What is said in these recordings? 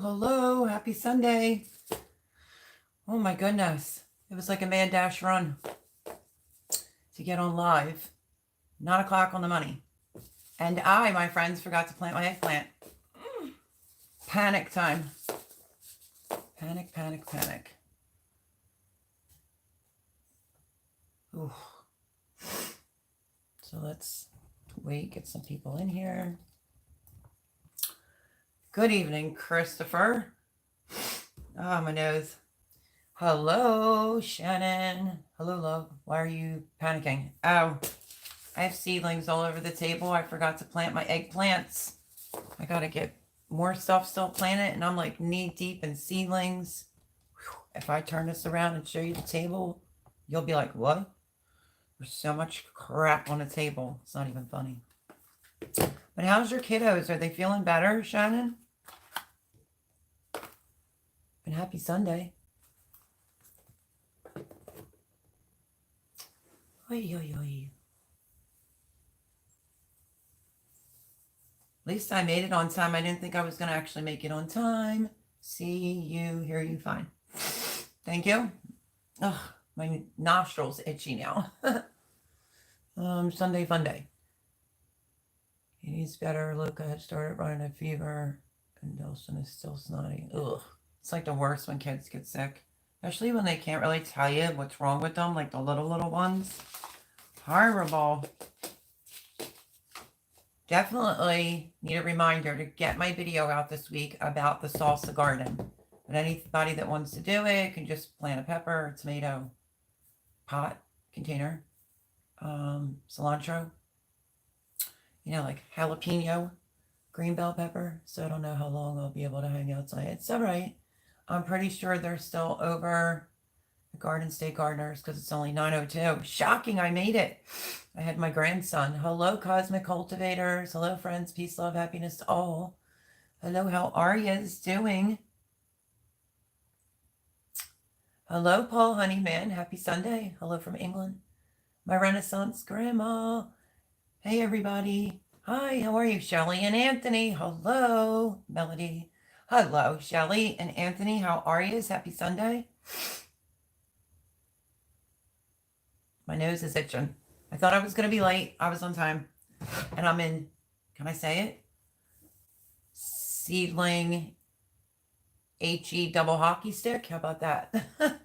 Hello, happy Sunday. Oh my goodness. It was like a mad dash run to get on live. 9 o'clock on the money. And I, my friends, forgot to plant my eggplant. Panic time. Panic, panic, panic. Ooh. So let's wait, get some people in here. Good evening, Christopher. Oh, my nose. Hello, Shannon. Hello, love. Why are you panicking? Oh, I have seedlings all over the table. I forgot to plant my eggplants. I gotta get more stuff still planted, and I'm like knee deep in seedlings. Whew. If I turn this around and show you the table, you'll be like, what? There's so much crap on the table. It's not even funny. But how's your kiddos? Are they feeling better, Shannon? And happy Sunday. Oy, oy, oy. At least I made it on time. I didn't think I was going to actually make it on time. See you, hear you, fine. Thank you. Ugh, my nostrils itchy now. Sunday fun day. He's better. Luca had started running a fever, and Delson is still snotty. Ugh. It's like the worst when kids get sick, especially when they can't really tell you what's wrong with them, like the little ones. Horrible. Definitely need a reminder to get my video out this week about the salsa garden. But anybody that wants to do it can just plant a pepper or tomato pot container, cilantro, like jalapeno, green bell pepper. So I don't know how long I'll be able to hang outside. It's all right. I'm pretty sure they're still over the Garden State Gardeners because it's only 9:02. Shocking, I made it. I had my grandson. Hello, Cosmic Cultivators. Hello, friends. Peace, love, happiness to all. Hello, how are you doing? Hello, Paul Honeyman. Happy Sunday. Hello from England. My Renaissance Grandma. Hey, everybody. Hi, how are you? Shelly and Anthony. Hello, Melody. Hello, Shelly and Anthony. How are you? Happy Sunday. My nose is itching. I thought I was going to be late. I was on time. And I'm in, can I say it? Seedling HE double hockey stick. How about that? I've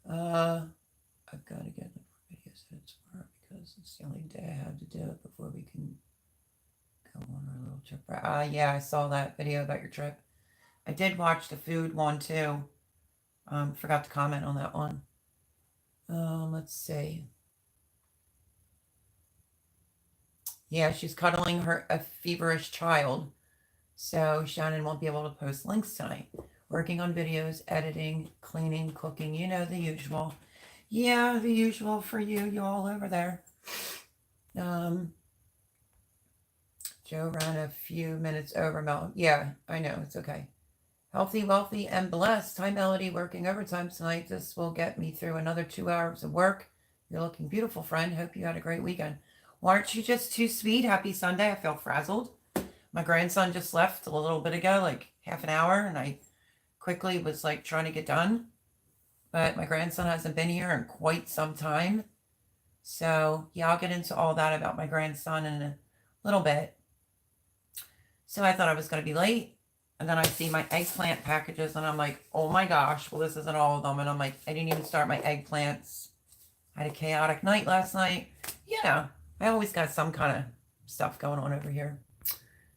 got to get the videos edited tomorrow because it's the only day I have to do it before we can go on our little trip. Yeah, I saw that video about your trip. I did watch the food one too. Forgot to comment on that one. Let's see. Yeah, she's cuddling a feverish child. So Shannon won't be able to post links tonight. Working on videos, editing, cleaning, cooking, the usual. Yeah, the usual for you all over there. Joe ran a few minutes over, Mel. Yeah, I know, it's okay. Healthy, wealthy, and blessed. Hi, Melody, working overtime tonight. This will get me through another 2 hours of work. You're looking beautiful, friend. Hope you had a great weekend. Well, aren't you just too sweet? Happy Sunday. I feel frazzled. My grandson just left a little bit ago, like half an hour, and I quickly was like trying to get done. But my grandson hasn't been here in quite some time. So, yeah, I'll get into all that about my grandson in a little bit. So I thought I was going to be late. And then I see my eggplant packages, and I'm like, oh my gosh, well, this isn't all of them. And I'm like, I didn't even start my eggplants. I had a chaotic night last night. I always got some kind of stuff going on over here.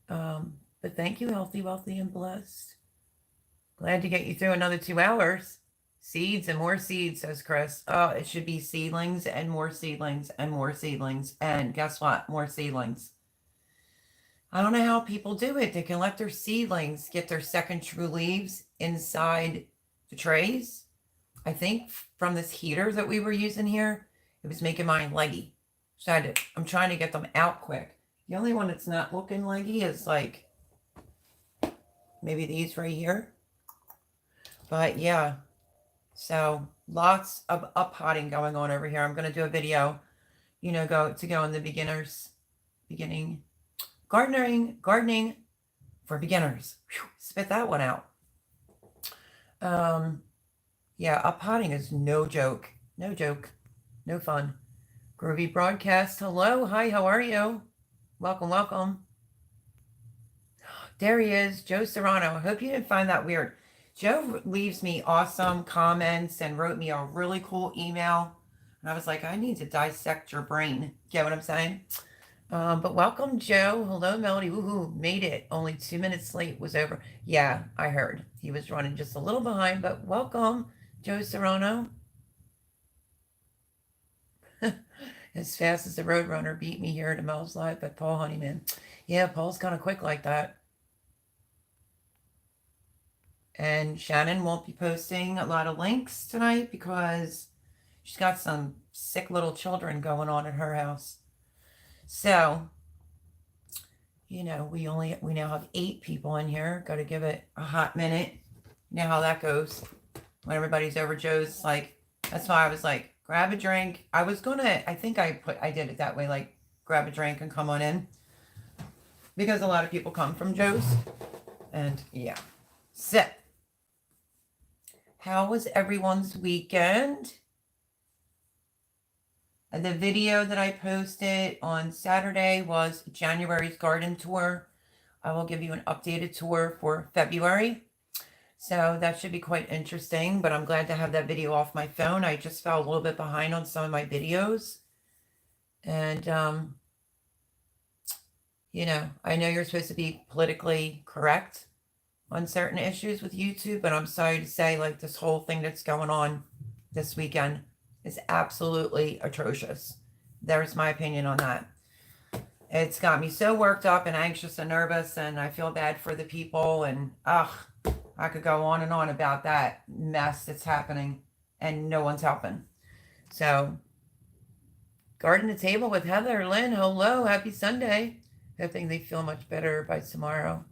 But thank you, healthy, wealthy, and blessed. Glad to get you through another 2 hours. Seeds and more seeds, says Chris. Oh, it should be seedlings and more seedlings and more seedlings. And guess what? More seedlings. I don't know how people do it. They can let their seedlings get their second true leaves inside the trays. I think from this heater that we were using here, it was making mine leggy. So I'm trying to get them out quick. The only one that's not looking leggy is like maybe these right here. But yeah, so lots of up-potting going on over here. I'm going to do a video, go in the beginning gardening for beginners. Whew, spit that one out. Yeah, up potting is no joke. No joke. No fun. Groovy Broadcast. Hello. Hi, how are you? Welcome, welcome. There he is, Joe Serrano. I hope you didn't find that weird. Joe leaves me awesome comments and wrote me a really cool email. And I was like, I need to dissect your brain. Get what I'm saying? But welcome, Joe. Hello, Melody. Woohoo, made it. Only 2 minutes late was over. Yeah, I heard. He was running just a little behind, but welcome, Joe Serrano. As fast as the Roadrunner beat me here to Mel's Live by Paul Honeyman. Yeah, Paul's kind of quick like that. And Shannon won't be posting a lot of links tonight because she's got some sick little children going on at her house. So, you know, we now have 8 people in here. Got to give it a hot minute. You know how that goes. When everybody's over, Joe's like, that's why I was like, grab a drink. I think I did it that way, like grab a drink and come on in. Because a lot of people come from Joe's. And yeah. So, how was everyone's weekend? And the video that I posted on Saturday was January's garden tour. I will give you an updated tour for February. So that should be quite interesting, but I'm glad to have that video off my phone. I just fell a little bit behind on some of my videos. And, you know, I know you're supposed to be politically correct on certain issues with YouTube, but I'm sorry to say, like, this whole thing that's going on this weekend is absolutely atrocious. There's my opinion on that. It's got me so worked up and anxious and nervous, and I feel bad for the people, and I could go on and on about that mess that's happening, and no one's helping. So, Garden to Table with Heather Lynn. Hello, happy Sunday. Hoping they feel much better by tomorrow.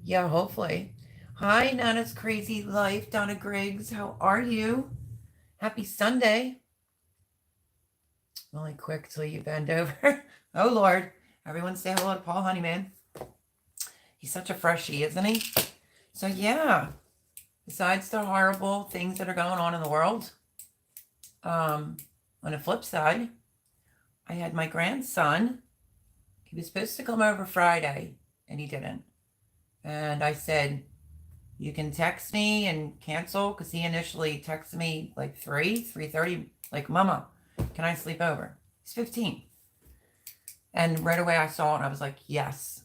Yeah, hopefully. Hi, Nana's Crazy Life. Donna Griggs, how are you? Happy Sunday. Only quick till you bend over. Oh, Lord. Everyone say hello to Paul Honeyman. He's such a freshie, isn't he? So, yeah. Besides the horrible things that are going on in the world, on the flip side, I had my grandson. He was supposed to come over Friday, and he didn't. And I said, you can text me and cancel, because he initially texted me like 3:30, like, Mama, can I sleep over? He's 15. And right away I saw it, and I was like, yes.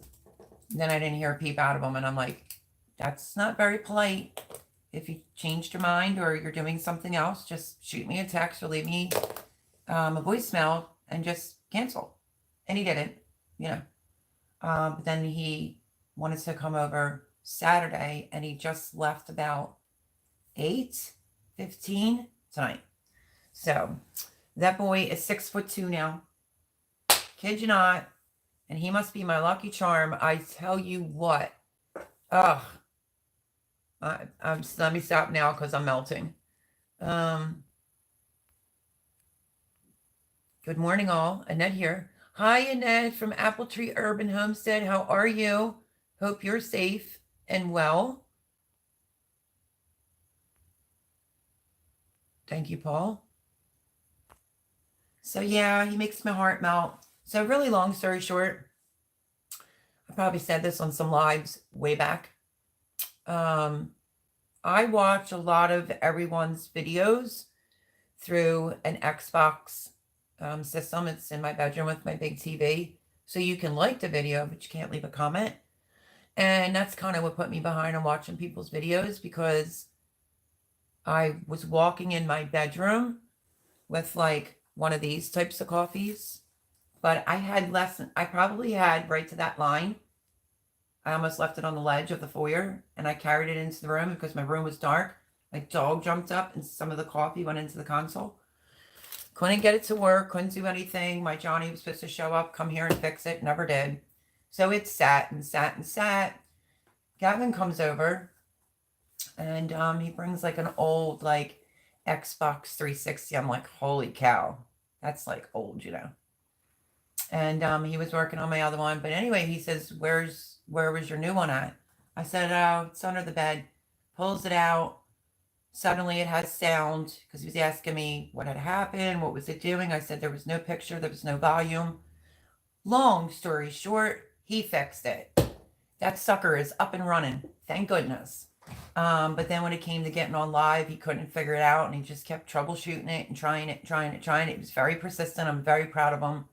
And then I didn't hear a peep out of him, and I'm like, that's not very polite. If you changed your mind or you're doing something else, just shoot me a text or leave me a voicemail and just cancel. And he didn't, you know. But then he wanted to come over Saturday, and he just left about 8:15 tonight. So that boy is 6'2" now. Kid you not. And he must be my lucky charm. I tell you what. Ugh. Let me stop now because I'm melting. Good morning, all. Annette here. Hi, Annette from Apple Tree Urban Homestead. How are you? Hope you're safe and well. Thank you, Paul. So, yeah, he makes my heart melt. So, really long story short, I probably said this on some lives way back. I watch a lot of everyone's videos through an Xbox system. It's in my bedroom with my big TV. So you can like the video, but you can't leave a comment. And that's kind of what put me behind on watching people's videos, because I was walking in my bedroom with like one of these types of coffees, but I had I probably had right to that line. I almost left it on the ledge of the foyer, and I carried it into the room because my room was dark. My dog jumped up and some of the coffee went into the console. Couldn't get it to work, couldn't do anything. My Johnny was supposed to show up, come here and fix it, never did. So it sat and sat and sat. Gavin comes over, and he brings like an old like Xbox 360. I'm like, holy cow, that's like old, you know. And he was working on my other one. But anyway, he says, where was your new one at? I said, oh, it's under the bed. Pulls it out. Suddenly it has sound because he was asking me what had happened, what was it doing. I said there was no picture, there was no volume. Long story short, he fixed it. That sucker is up and running. Thank goodness. But then when it came to getting on live, he couldn't figure it out and he just kept troubleshooting it and trying it, trying it, trying it. He was very persistent. I'm very proud of him.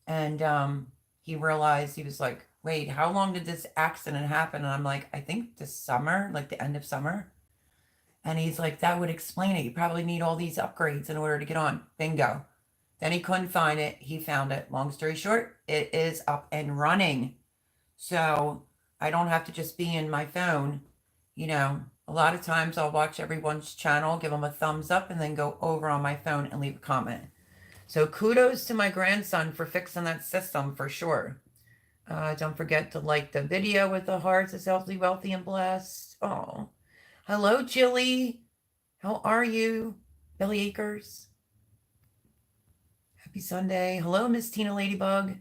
And he realized, he was like, wait, how long did this accident happen? And I'm like, I think this summer, like the end of summer. And he's like, that would explain it. You probably need all these upgrades in order to get on. Bingo. Then he couldn't find it. He found it. Long story short, it is up and running. So I don't have to just be in my phone. You know, a lot of times I'll watch everyone's channel, give them a thumbs up, and then go over on my phone and leave a comment. So kudos to my grandson for fixing that system for sure. Don't forget to like the video with the hearts. It's healthy, wealthy, and blessed. Oh, hello, Jilly. How are you? Billy Acres. Happy Sunday. Hello, Miss Tina Ladybug.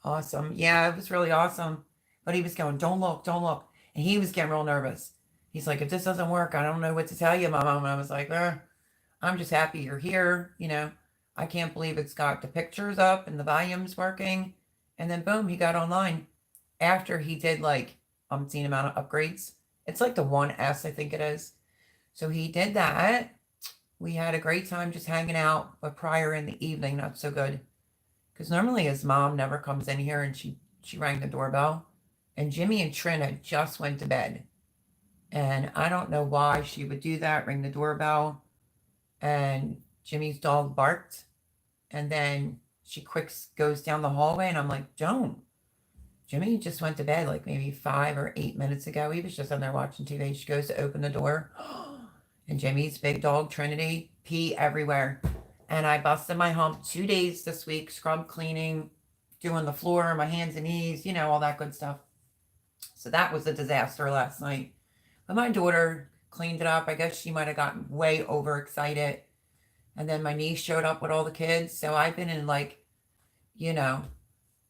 Awesome. Yeah, it was really awesome. But he was going, don't look, don't look. And he was getting real nervous. He's like, if this doesn't work, I don't know what to tell you, Mom. And I was like, I'm just happy you're here. You know, I can't believe it's got the pictures up and the volume's working. And then boom, he got online after he did like umpteen amount of upgrades. It's like the 1S, I think it is. So he did that. We had a great time just hanging out, but prior in the evening, not so good. Because normally his mom never comes in here, and she rang the doorbell. And Jimmy and Trin had just went to bed. And I don't know why she would do that, ring the doorbell. And Jimmy's dog barked. And then she quick goes down the hallway, and I'm like, don't. Jimmy just went to bed like maybe 5 or 8 minutes ago. He was just on there watching TV. She goes to open the door. And Jimmy's big dog, Trinity, pee everywhere. And I busted my hump 2 days this week, scrub cleaning, doing the floor, my hands and knees, you know, all that good stuff. So that was a disaster last night. But my daughter cleaned it up. I guess she might have gotten way overexcited. And then my niece showed up with all the kids. So I've been in like, you know,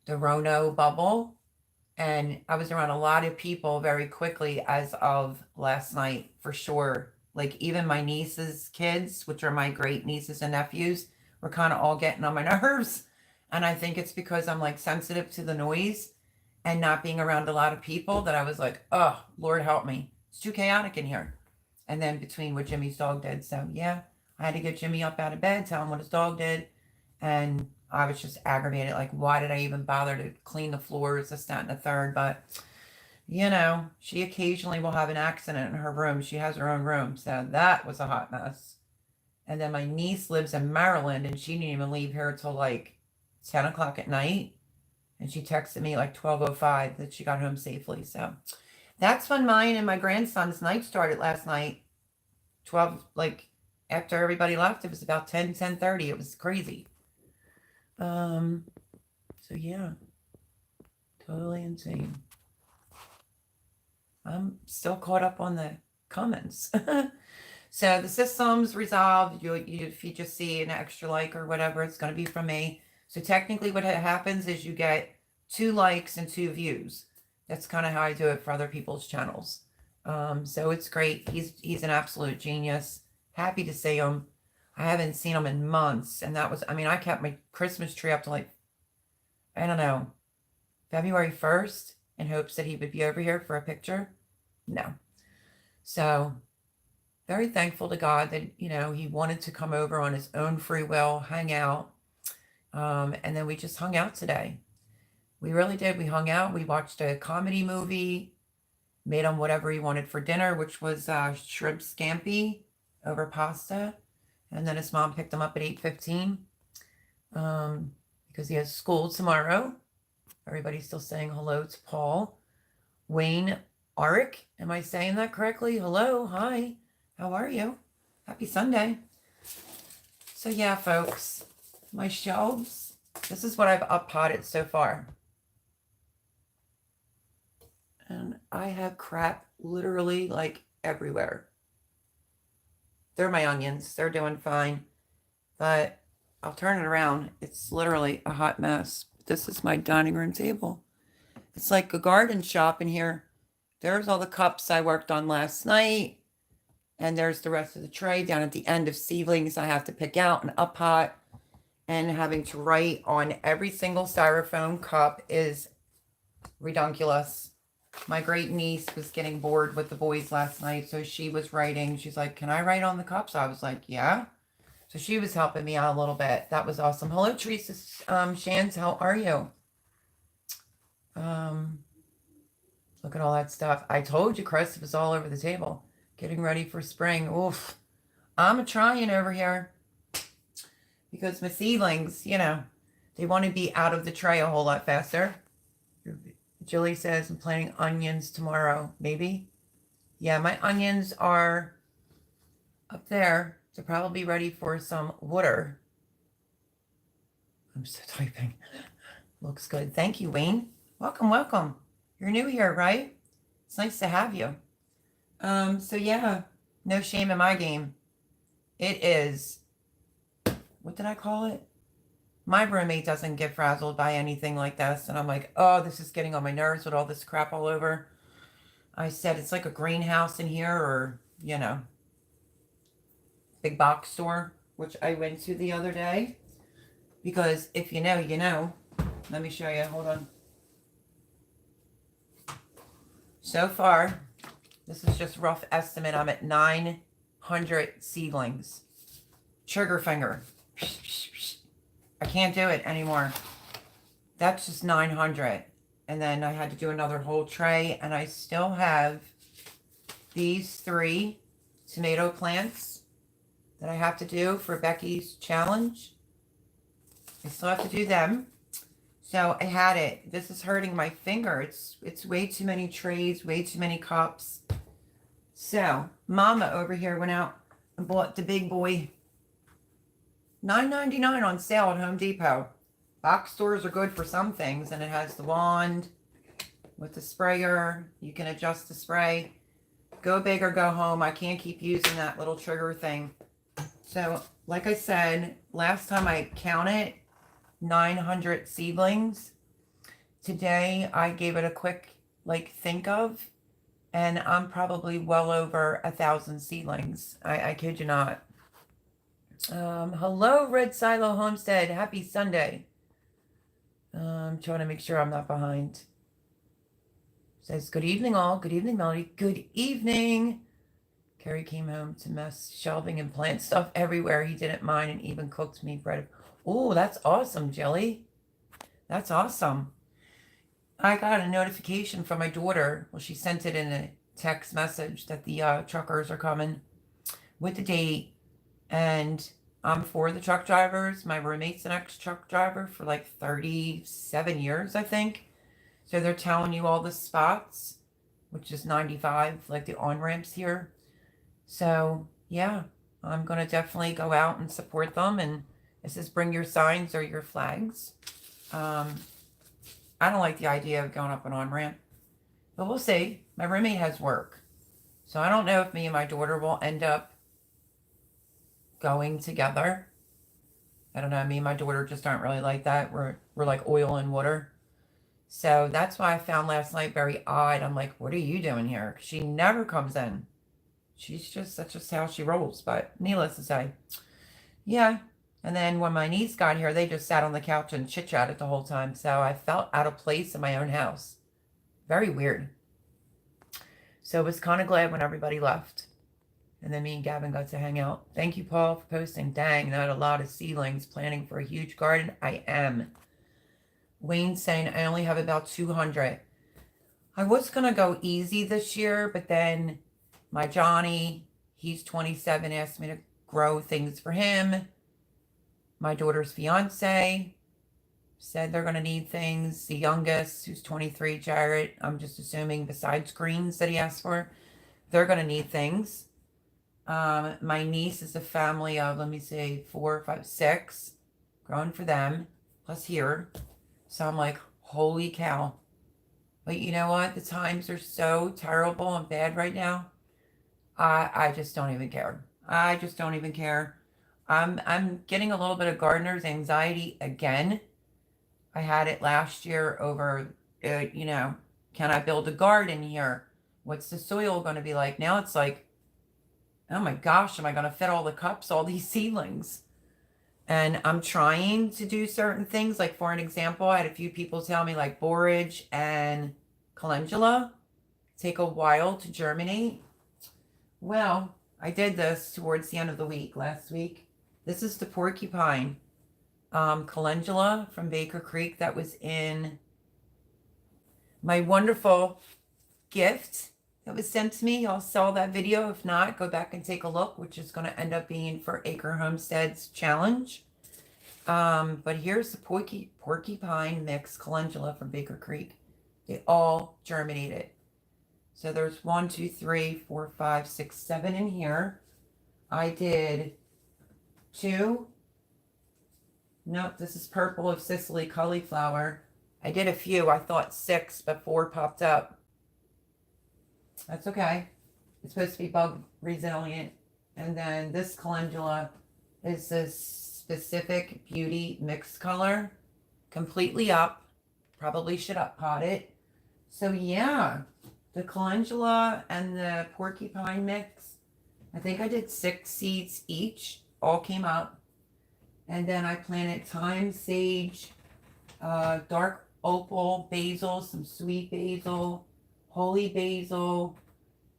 the Rono bubble. And I was around a lot of people very quickly as of last night, for sure. Like even my niece's kids, which are my great nieces and nephews, were kind of all getting on my nerves. And I think it's because I'm like sensitive to the noise and not being around a lot of people that I was like, oh, Lord help me. It's too chaotic in here. And then between what Jimmy's dog did. So yeah, I had to get Jimmy up out of bed, tell him what his dog did. And I was just aggravated. Like, why did I even bother to clean the floors, this, that, and the third? But you know, she occasionally will have an accident in her room. She has her own room. So that was a hot mess. And then my niece lives in Maryland, and she didn't even leave here till like 10 o'clock at night. And she texted me like 12:05 that she got home safely. So that's when mine and my grandson's night started last night. 12, like after everybody left, it was about 10:30. It was crazy. So yeah, totally insane. I'm still caught up on the comments. So the system's resolved. If you just see an extra like or whatever, it's going to be from me. So technically what happens is you get 2 likes and 2 views. That's kind of how I do it for other people's channels. So it's great. He's an absolute genius. Happy to see him. I haven't seen him in months. And that was, I mean, I kept my Christmas tree up to like, I don't know, February 1st in hopes that he would be over here for a picture. No. So very thankful to God that, you know, he wanted to come over on his own free will, hang out. And then we just hung out today. We really did. We hung out. We watched a comedy movie, made him whatever he wanted for dinner, which was shrimp scampi over pasta. And then his mom picked him up at 8:15 because he has school tomorrow. Everybody's still saying hello to Paul. Wayne Arick, am I saying that correctly? Hello, hi, how are you? Happy Sunday. So yeah, folks, my shelves, this is what I've up-potted so far. And I have crap literally like everywhere. They're my onions. They're doing fine. But I'll turn it around. It's literally a hot mess. This is my dining room table. It's like a garden shop in here. There's all the cups I worked on last night. And there's the rest of the tray down at the end of seedlings I have to pick out and up hot. And having to write on every single styrofoam cup is redunculous. My great niece was getting bored with the boys last night, so she was writing. She's like, can I write on the cups? I was like, yeah. So she was helping me out a little bit. That was awesome. Hello, Teresa Shans. How are you? Look at all that stuff. I told you, Chris, it was all over the table. Getting ready for spring. Oof. I'm trying over here. Because my seedlings, you know, they want to be out of the tray a whole lot faster. Julie says, I'm planting onions tomorrow. Maybe? Yeah, my onions are up there. They're probably ready for some water. I'm still typing. Looks good. Thank you, Wayne. Welcome, welcome. You're new here, right? It's nice to have you. So yeah, no shame in my game. It is, what did I call it? My roommate doesn't get frazzled by anything like this. And I'm like, oh, this is getting on my nerves with all this crap all over. I said, it's like a greenhouse in here, or, you know, big box store, which I went to the other day. Because if you know, you know. Let me show you. Hold on. So far, this is just rough estimate. I'm at 900 seedlings. Trigger finger. I can't do it anymore. That's just 900. And then I had to do another whole tray. And I still have these 3 tomato plants that I have to do for Becky's challenge. I still have to do them. So I had it. This is hurting my finger. It's way too many trays, way too many cups. So Mama over here went out and bought the big boy. $9.99 on sale at Home Depot. Box stores are good for some things, and it has the wand with the sprayer. You can adjust the spray. Go big or go home. I can't keep using that little trigger thing. So, like I said, last time I counted 900 seedlings. Today I gave it a quick think of, and I'm probably well over 1,000 seedlings. I kid you not. Hello, Red Silo Homestead. Happy Sunday. I'm trying to make sure I'm not behind. Says, good evening all. Good evening, Melody. Good evening. Kerry came home to mess shelving and plant stuff everywhere. He didn't mind and even cooked me bread. Oh, that's awesome, Jelly. That's awesome. I got a notification from my daughter. Well, she sent it in a text message that the truckers are coming with the date. And I'm for the truck drivers. My roommate's an ex-truck driver for 37 years, I think. So they're telling you all the spots, which is 95, like the on-ramps here. So, yeah, I'm going to definitely go out and support them. And it says bring your signs or your flags. I don't like the idea of going up an on-ramp. But we'll see. My roommate has work. So I don't know if me and my daughter will end up going together. I don't know. Me and my daughter just aren't really like that. We're like oil and water. So that's why I found last night very odd. I'm like, what are you doing here? She never comes in. That's just how she rolls. But needless to say, yeah. And then when my niece got here, they just sat on the couch and chit-chatted the whole time. So I felt out of place in my own house. Very weird. So I was kind of glad when everybody left. And then me and Gavin got to hang out. Thank you, Paul, for posting. Dang, not a lot of seedlings. Planning for a huge garden. I am. Wayne's saying I only have about 200. I was going to go easy this year, but then my Johnny, he's 27, asked me to grow things for him. My daughter's fiance said they're going to need things. The youngest, who's 23, Jarrett, I'm just assuming besides greens that he asked for, they're going to need things. My niece is a family of, 4, 5, 6, growing for them, plus here. So I'm like, holy cow. But you know what? The times are so terrible and bad right now. I just don't even care. I just don't even care. I'm getting a little bit of gardener's anxiety again. I had it last year over, you know, can I build a garden here? What's the soil going to be like? Now it's like, oh my gosh, am I going to fit all the cups, all these seedlings? And I'm trying to do certain things. Like, for an example, I had a few people tell me like borage and calendula take a while to germinate. Well, I did this towards the end of the week, last week. This is the porcupine calendula from Baker Creek that was in my wonderful gift that was sent to me. I'll sell that video. If not, go back and take a look, which is going to end up being for Acre Homestead's challenge. But here's the porcupine mix calendula from Baker Creek. They all germinated. So there's 1, 2, 3, 4, 5, 6, 7 in here. I did 2. Nope, this is purple of Sicily cauliflower. I did a few. I thought 6, but 4 popped up. That's okay. It's supposed to be bug resilient. And then this calendula is this specific beauty mixed color. Completely up. Probably should up pot it. So yeah, the calendula and the porcupine mix, I think I did 6 seeds each. All came up. And then I planted thyme, sage, dark opal, basil, some sweet basil, holy basil,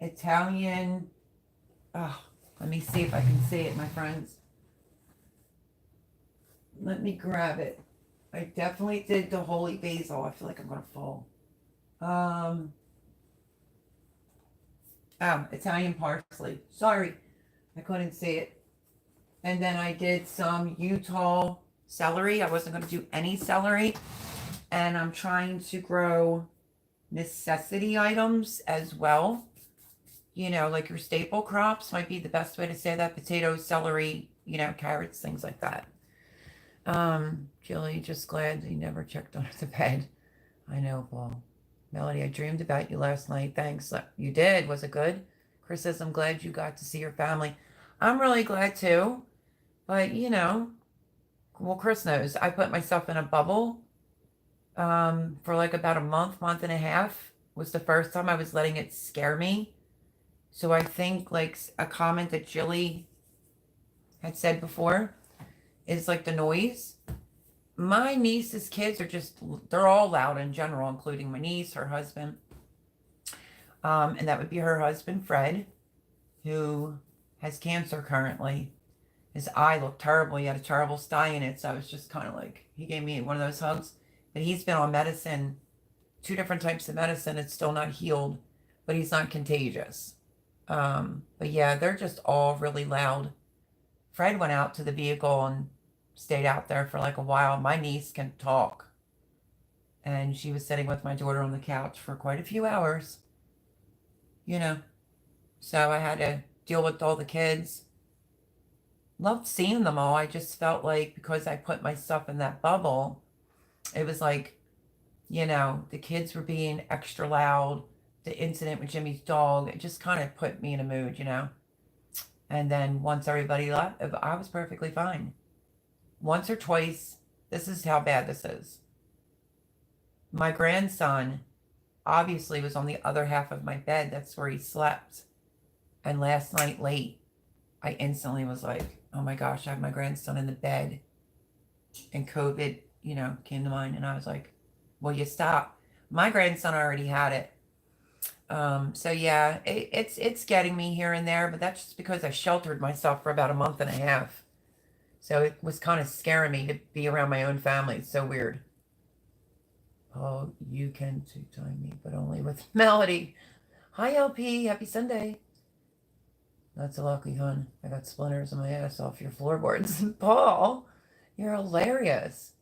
Italian. Oh, let me see if I can say it, my friends. Let me grab it. I definitely did the holy basil. I feel like I'm going to fall. Italian parsley. Sorry, I couldn't say it. And then I did some Utah celery. I wasn't going to do any celery. And I'm trying to grow necessity items as well. You know, like your staple crops might be the best way to say that. Potatoes, celery, you know, carrots, things like that. Jilly, just glad you never checked under the bed. I know, Paul. Melody, I dreamed about you last night. Thanks. You did. Was it good? Chris says, I'm glad you got to see your family. I'm really glad too. But, you know, well, Chris knows. I put myself in a bubble for like about a month and a half. Was the first time I was letting it scare me. So I think like a comment that Jilly had said before is like the noise. My niece's kids are just, they're all loud in general, including my niece, her husband. And that would be her husband, Fred, who has cancer currently. His eye looked terrible. He had a terrible sty in it. So I was just kind of like, he gave me one of those hugs. But he's been on medicine, 2 different types of medicine. It's still not healed, but he's not contagious. But yeah, they're just all really loud. Fred went out to the vehicle and stayed out there for like a while. My niece can talk. And she was sitting with my daughter on the couch for quite a few hours. You know. So I had to deal with all the kids. Loved seeing them all. I just felt like because I put myself in that bubble, it was like, you know, the kids were being extra loud. The incident with Jimmy's dog, it just kind of put me in a mood, you know. And then once everybody left, I was perfectly fine. Once or twice, this is how bad this is. My grandson obviously was on the other half of my bed. That's where he slept. And last night late, I instantly was like, oh my gosh, I have my grandson in the bed. And COVID, you know, came to mind. And I was like, will you stop? My grandson already had it. So yeah, it's getting me here and there, but that's just because I sheltered myself for about a month and a half. So it was kind of scaring me to be around my own family. It's so weird. Oh, you can two-time me, but only with Melody. Hi, LP. Happy Sunday. That's a lucky hun. I got splinters in my ass off your floorboards. Paul, you're hilarious.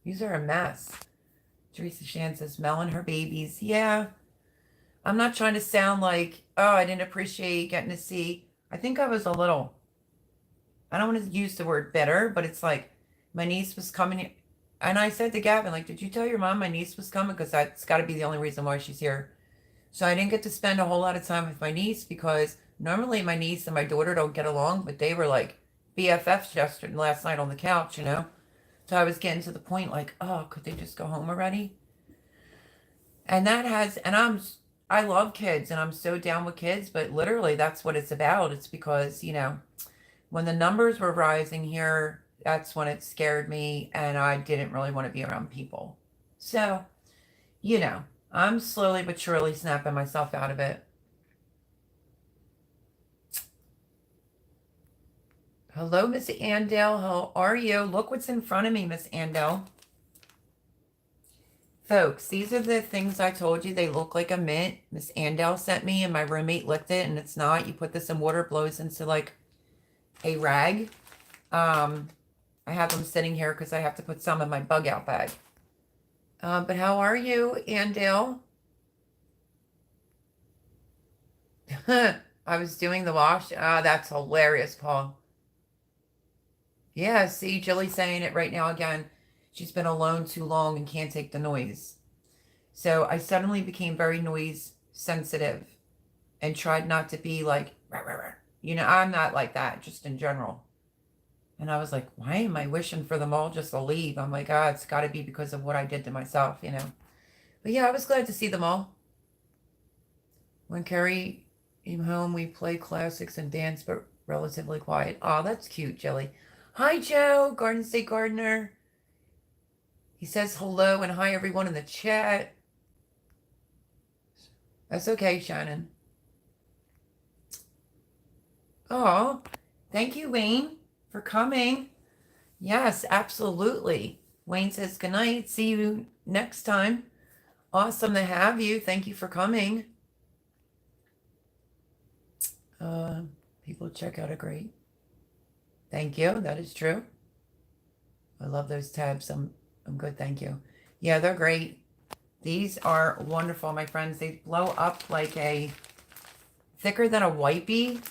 These are a mess. Teresa Shan says, Mel and her babies. Yeah. I'm not trying to sound like, oh, I didn't appreciate getting to see. I think I was a little, I don't want to use the word bitter, but it's like my niece was coming. And I said to Gavin, like, did you tell your mom my niece was coming? Because that's got to be the only reason why she's here. So I didn't get to spend a whole lot of time with my niece because normally my niece and my daughter don't get along, but they were like BFFs yesterday, last night on the couch, you know. So I was getting to the point like, oh, could they just go home already? And that has, and I love kids and I'm so down with kids, but literally that's what it's about. It's because, when the numbers were rising here, that's when it scared me and I didn't really want to be around people. So, you know, I'm slowly but surely snapping myself out of it. Hello, Miss Andale. How are you? Look what's in front of me, Miss Andale. Folks, these are the things I told you. They look like a mint. Miss Andale sent me and my roommate licked it and it's not. You put this in water, blows into like a rag. I have them sitting here because I have to put some in my bug out bag. But how are you, Andale? I was doing the wash. Ah, that's hilarious, Paul. Yeah, see, Jilly's saying it right now again. She's been alone too long and can't take the noise. So I suddenly became very noise sensitive and tried not to be like, rah, rah, rah. I'm not like that, just in general. And I was like, why am I wishing for them all just to leave? I'm like, ah, it's got to be because of what I did to myself. But yeah, I was glad to see them all. When Carrie came home, we played classics and danced, but relatively quiet. Oh, that's cute, Jelly. Hi, Joe, Garden State Gardener. He says hello and hi, everyone in the chat. That's okay, Shannon. Oh, thank you, Wayne, for coming. Yes, absolutely. Wayne says good night. See you next time. Awesome to have you. Thank you for coming. People check out are great. Thank you. That is true. I love those tabs. I'm good. Thank you. Yeah, they're great. These are wonderful, my friends. They blow up like a thicker than a wipey.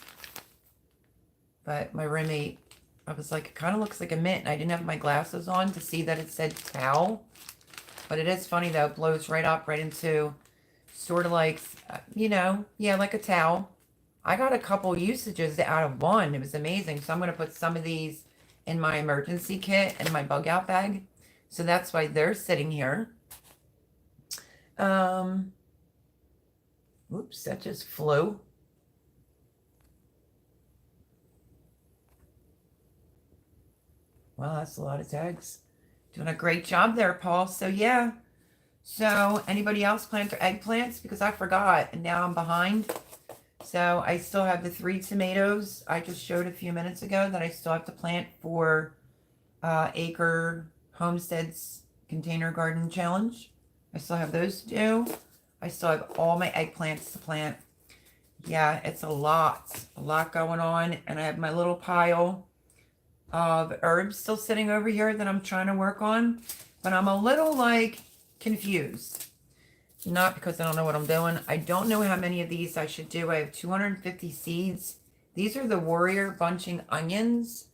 But my roommate, I was like, it kind of looks like a mint. And I didn't have my glasses on to see that it said towel. But it is funny though. It blows right up right into sort of like, yeah, like a towel. I got a couple usages out of one. It was amazing. So I'm going to put some of these in my emergency kit and my bug out bag. So that's why they're sitting here. Oops, that just flew. Well, that's a lot of tags. Doing a great job there, Paul. So yeah. So anybody else plant their eggplants? Because I forgot and now I'm behind. So I still have the 3 tomatoes I just showed a few minutes ago that I still have to plant for Acre Homestead's Container Garden Challenge. I still have those to do. I still have all my eggplants to plant. Yeah, it's a lot going on. And I have my little pile of herbs still sitting over here that I'm trying to work on. But I'm a little like confused. Not because I don't know what I'm doing. I don't know how many of these I should do. I have 250 seeds. These are the Warrior Bunching Onions,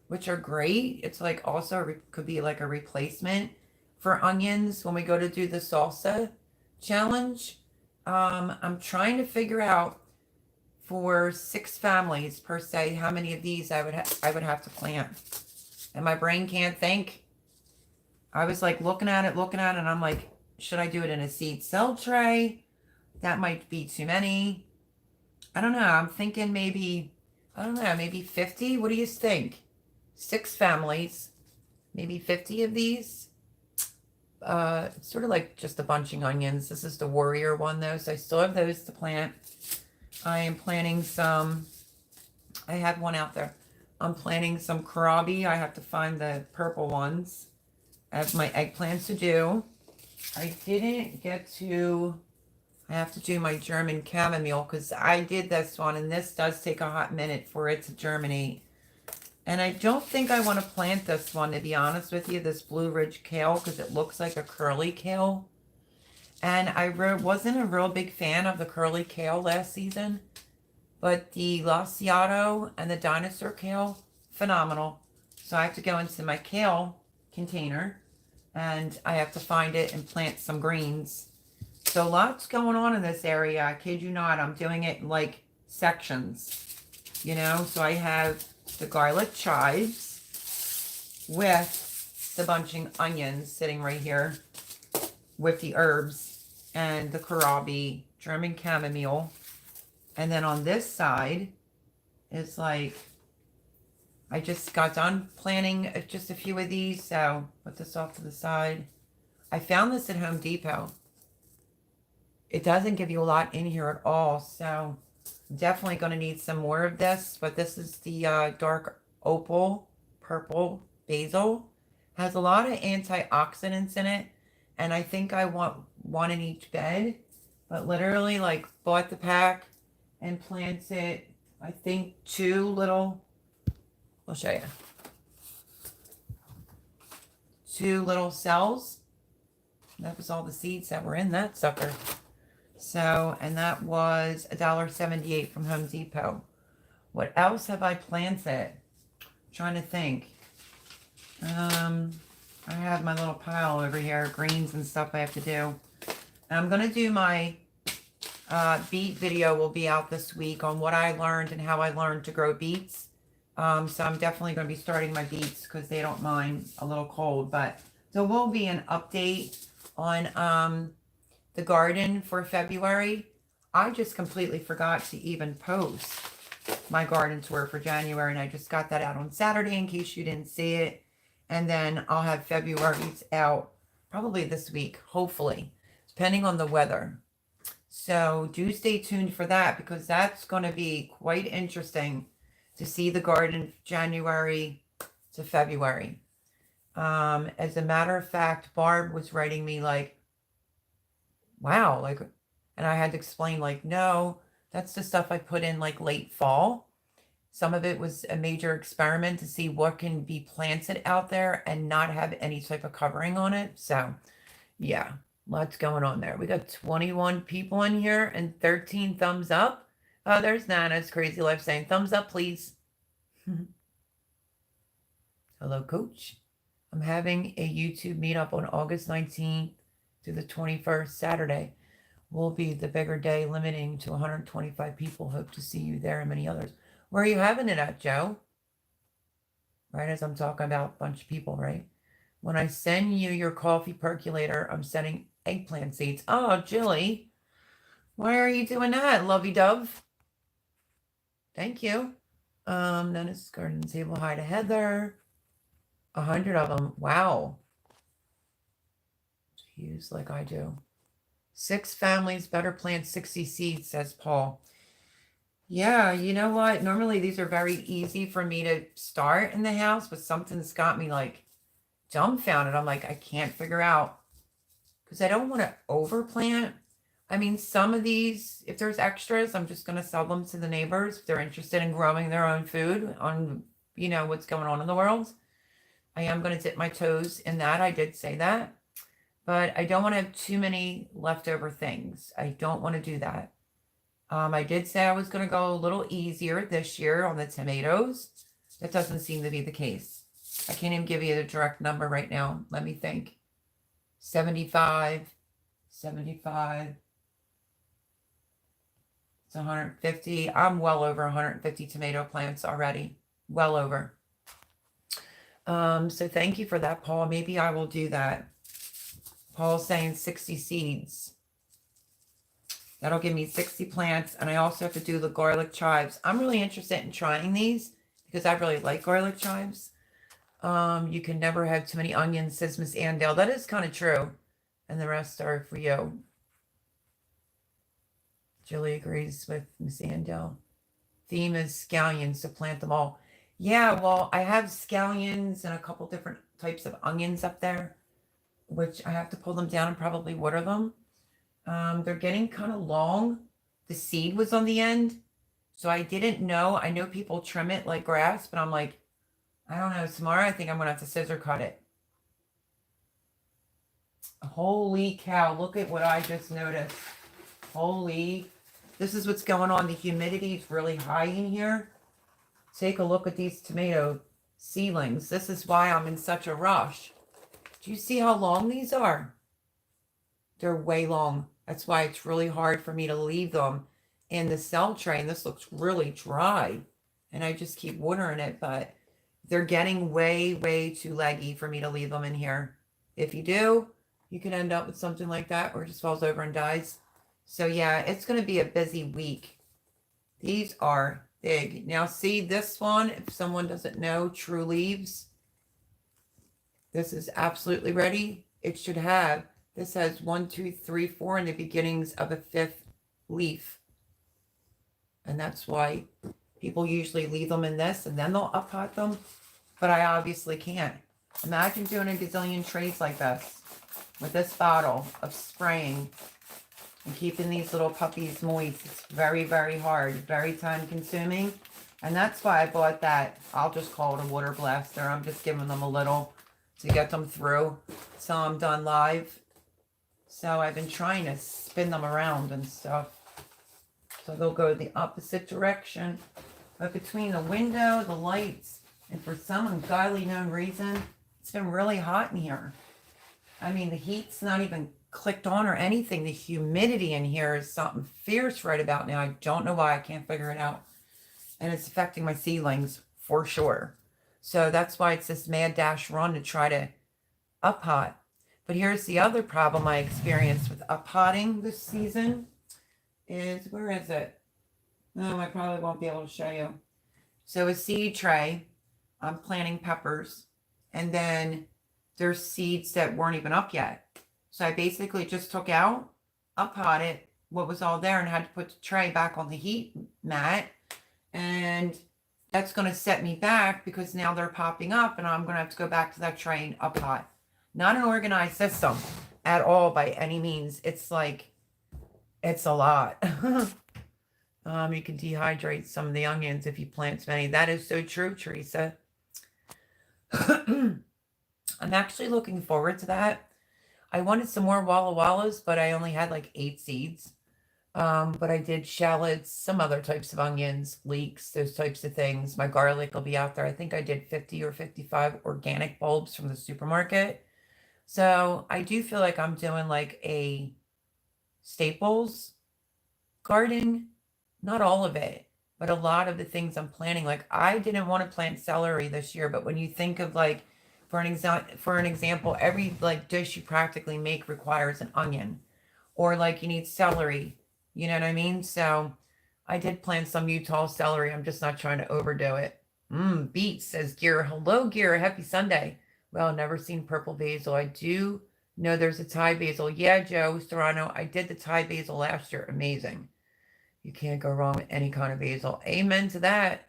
which are great. It's like also could be like a replacement for onions when we go to do the salsa challenge. I'm trying to figure out for 6 families per se how many of these I would have to plant. And my brain can't think. I was like looking at it, and I'm like, should I do it in a seed cell tray? That might be too many. I don't know. I'm thinking maybe, I don't know, maybe 50. What do you think? 6 families, maybe 50 of these. It's sort of like just the bunching onions. This is the Warrior one though, so I still have those to plant. I am planting some, I have one out there. I'm planting some kohlrabi. I have to find the purple ones. I have my eggplants to do. I didn't get to, I have to do my German chamomile because I did this one and this does take a hot minute for it to germinate. And I don't think I want to plant this one, to be honest with you, this Blue Ridge kale, because it looks like a curly kale. And I wasn't a real big fan of the curly kale last season, but the Laciato and the dinosaur kale, phenomenal. So I have to go into my kale container and I have to find it and plant some greens. So lots going on in this area. I kid you not. I'm doing it in like sections, So I have the garlic chives with the bunching onions sitting right here with the herbs and the kohlrabi, German chamomile. And then on this side is like, I just got done planning just a few of these, so put this off to the side. I found this at Home Depot. It doesn't give you a lot in here at all, so definitely going to need some more of this. But this is the dark opal purple basil. Has a lot of antioxidants in it, and I think I want one in each bed. But literally, like, bought the pack and planted, I think, 2 little. I'll show you. 2 little cells. That was all the seeds that were in that sucker. So, and that was $1.78 from Home Depot. What else have I planted? I'm trying to think. I have my little pile over here, greens and stuff I have to do. And I'm going to do my beet video will be out this week on what I learned and how I learned to grow beets. So I'm definitely going to be starting my beets because they don't mind a little cold. But there will be an update on the garden for February. I just completely forgot to even post my garden tour for January, and I just got that out on Saturday in case you didn't see it. And then I'll have February's out probably this week, hopefully, depending on the weather. So do stay tuned for that because that's going to be quite interesting to see the garden January to February. As a matter of fact, Barb was writing me like, wow, like, and I had to explain like, no, that's the stuff I put in like late fall. Some of it was a major experiment to see what can be planted out there and not have any type of covering on it. So yeah, lots going on there. We got 21 people in here and 13 thumbs up. Oh, there's Nana's Crazy Life saying thumbs up, please. Hello, Coach. I'm having a YouTube meetup on August 19th to the 21st, Saturday. Will be the bigger day, limiting to 125 people. Hope to see you there and many others. Where are you having it at, Joe? Right as I'm talking about a bunch of people, right? When I send you your coffee percolator, I'm sending eggplant seeds. Oh, Jilly. Why are you doing that, lovey-dove? Thank you. Then it's garden table. Hi to Heather. 100 of them. Wow. Use like I do. 6 families better plant 60 seeds, says Paul. Yeah, you know what? Normally these are very easy for me to start in the house, but something's got me like dumbfounded. I'm like, I can't figure out because I don't want to overplant. I mean, some of these, if there's extras, I'm just going to sell them to the neighbors if they're interested in growing their own food on, you know, what's going on in the world. I am going to dip my toes in that. I did say that. But I don't want to have too many leftover things. I don't want to do that. I did say I was going to go a little easier this year on the tomatoes. That doesn't seem to be the case. I can't even give you the direct number right now. Let me think. 75. It's 150. I'm well over 150 tomato plants already. Well over. So thank you for that, Paul. Maybe I will do that. Paul's saying 60 seeds. That'll give me 60 plants. And I also have to do the garlic chives. I'm really interested in trying these because I really like garlic chives. You can never have too many onions, says Miss Andale. That is kind of true. And the rest are for you. Julie agrees with Miss Andale. Theme is scallions, so plant them all. Yeah, well, I have scallions and a couple different types of onions up there, which I have to pull them down and probably water them. They're getting kind of long. The seed was on the end, so I didn't know. I know people trim it like grass, but I'm like, I don't know. Tomorrow I think I'm going to have to scissor cut it. Holy cow, look at what I just noticed. Holy, this is what's going on. The humidity is really high in here. Take a look at these tomato seedlings. This is why I'm in such a rush. Do you see how long these are? They're way long. That's why it's really hard for me to leave them in the cell tray. And this looks really dry. And I just keep watering it. But They're getting way, way too leggy for me to leave them in here. If you do, you can end up with something like that where it just falls over and dies. So yeah, it's going to be a busy week. These are big. Now see this one, if someone doesn't know True Leaves, this is absolutely ready. It should have, this has 1, 2, 3, 4 in the beginnings of a 5th leaf. And that's why people usually leave them in this and then they'll up-pot them. But I obviously can't. Imagine doing a gazillion trays like this with this bottle of spraying and keeping these little puppies moist. It's very, very hard, very time consuming. And that's why I bought that. I'll just call it a water blaster. I'm just giving them a little to get them through till I'm done live. So I've been trying to spin them around and stuff. So they'll go the opposite direction. But between the window, the lights, and for some ungodly known reason, it's been really hot in here. I mean, the heat's not even clicked on or anything. The humidity in here is something fierce right about now. I don't know why. I can't figure it out. And it's affecting my seedlings for sure. So that's why it's this mad dash run to try to up-pot. But here's the other problem I experienced with up-potting this season is, where is it? No, I probably won't be able to show you. So a seed tray, I'm planting peppers, and then there's seeds that weren't even up yet. So I basically just took out, up-potted what was all there and had to put the tray back on the heat mat. And that's going to set me back because now they're popping up and I'm going to have to go back to that tray and up-pot. Not an organized system at all by any means. It's like, it's a lot. You can dehydrate some of the onions if you plant too many. That is so true, Teresa. I'm actually looking forward to that. I wanted some more Walla Wallas, but I only had like 8 seeds. But I did shallots, some other types of onions, leeks, those types of things. My garlic will be out there. I think I did 50 or 55 organic bulbs from the supermarket. So I do feel like I'm doing like a staples garden. Not all of it, but a lot of the things I'm planting. Like I didn't want to plant celery this year, but when you think of like, for an example, every like dish you practically make requires an onion, or like you need celery. You know what I mean? So I did plant some Utah celery. I'm just not trying to overdo it. Beets, says Gear. Hello, Gear. Happy Sunday. Well, never seen purple basil. I do know there's a Thai basil. Yeah, Joe Serrano. I did the Thai basil last year. Amazing. You can't go wrong with any kind of basil. Amen to that.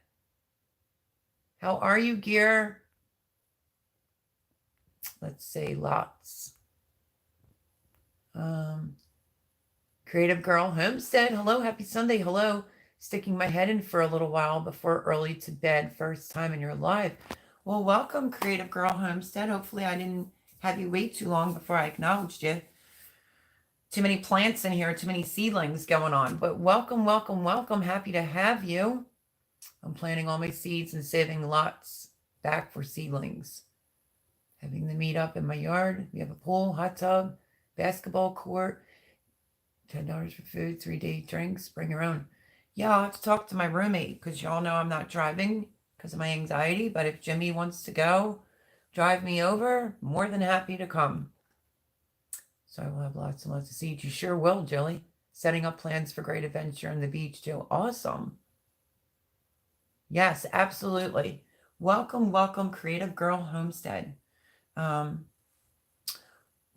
How are you, Gear? Let's say lots. Creative Girl Homestead. Hello, happy Sunday. Hello. Sticking my head in for a little while before early to bed. First time in your life. Well, welcome, Creative Girl Homestead. Hopefully I didn't have you wait too long before I acknowledged you. Too many plants in here, too many seedlings going on. But welcome, welcome, welcome. Happy to have you. I'm planting all my seeds and saving lots back for seedlings. Having the meetup in my yard. We have a pool, hot tub, basketball court, $10 for food, 3-day drinks. Bring your own. Yeah, I'll have to talk to my roommate because y'all know I'm not driving because of my anxiety. But if Jimmy wants to go drive me over, more than happy to come. So I will have lots and lots of seeds. You sure will, Jilly. Setting up plans for great adventure on the beach, too. Awesome. Yes, absolutely. Welcome, welcome, Creative Girl Homestead.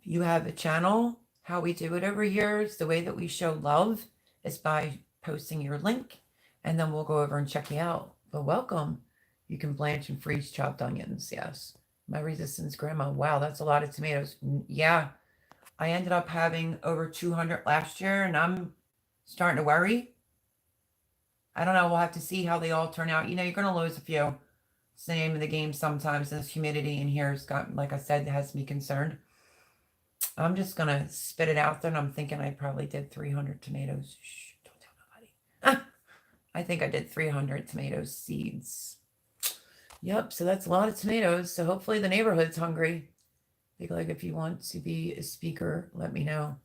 You have a channel. How we do it over here is the way that we show love is by posting your link, and then we'll go over and check you out. But welcome. You can blanch and freeze chopped onions. Yes. My resistance grandma. Wow, that's a lot of tomatoes. Yeah. I ended up having over 200 last year, and I'm starting to worry. I don't know. We'll have to see how they all turn out. You know, you're going to lose a few. It's the name of the game sometimes. This humidity in here has got, like I said, has me concerned. I'm just going to spit it out there, and I'm thinking I probably did 300 tomatoes. Shh, don't tell nobody. I think I did 300 tomato seeds. Yep, so that's a lot of tomatoes. So hopefully the neighborhood's hungry. Like if you want to be a speaker, let me know.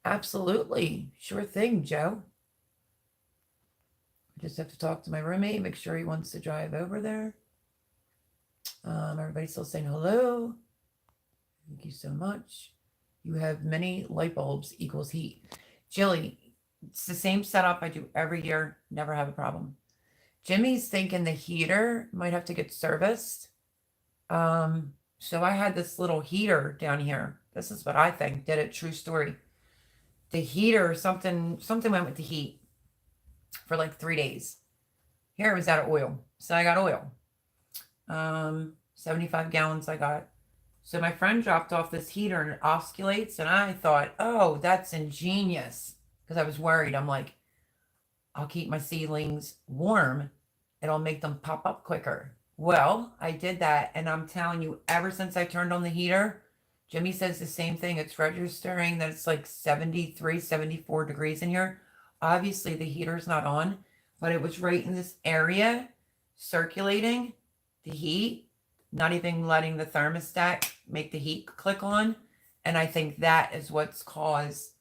Absolutely. Sure thing, Joe. I just have to talk to my roommate, make sure he wants to drive over there. Everybody's still saying hello. Thank you so much. You have many light bulbs equals heat. Jilly, it's the same setup I do every year. Never have a problem. Jimmy's thinking the heater might have to get serviced. So I had this little heater down here. This is what I think. Did it? True story. The heater, something went with the heat for like 3 days. Here it was out of oil. So I got oil. 75 gallons I got. So my friend dropped off this heater and it oscillates, and I thought, oh, that's ingenious. Because I was worried. I'm like, I'll keep my seedlings warm. It'll make them pop up quicker. Well, I did that, and I'm telling you, ever since I turned on the heater, Jimmy says the same thing. It's registering that it's like 73, 74 degrees in here. Obviously, the heater's not on, but it was right in this area circulating the heat, not even letting the thermostat make the heat click on. And I think that is what's caused,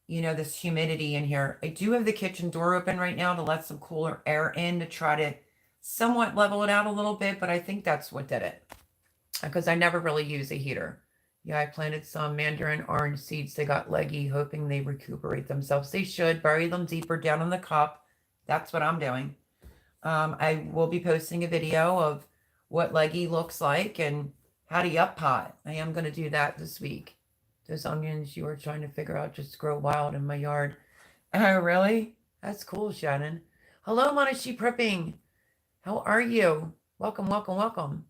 this humidity in here. I do have the kitchen door open right now to let some cooler air in to try to somewhat level it out a little bit, but I think that's what did it. Because I never really use a heater. Yeah, I planted some mandarin orange seeds. They got leggy, hoping they recuperate themselves. They should. Bury them deeper down in the cup. That's what I'm doing. I will be posting a video of what leggy looks like and how to up pot. I am going to do that this week. Those onions you were trying to figure out just grow wild in my yard. Oh, really? That's cool, Shannon. Hello, Monashi Prepping. How are you? Welcome, welcome, welcome.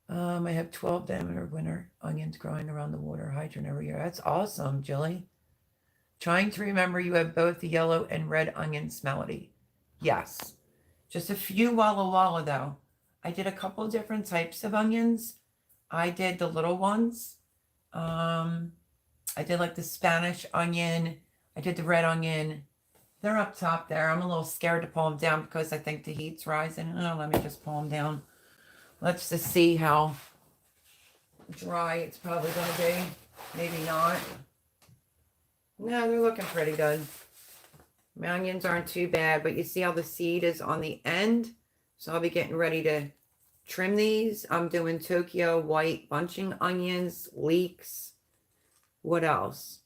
I have 12 diameter winter onions growing around the water hydrant every year. That's awesome, Jilly. Trying to remember you have both the yellow and red onions melody. Yes. Just a few Walla Walla, though. I did a couple of different types of onions. I did the little ones. I did like the Spanish onion. I did the red onion. They're up top there. I'm a little scared to pull them down because I think the heat's rising. Oh, let me just pull them down. Let's just see how dry it's probably going to be. Maybe not. No, they're looking pretty good. My onions aren't too bad, but you see how the seed is on the end? So I'll be getting ready to trim these. I'm doing Tokyo white bunching onions, leeks. What else?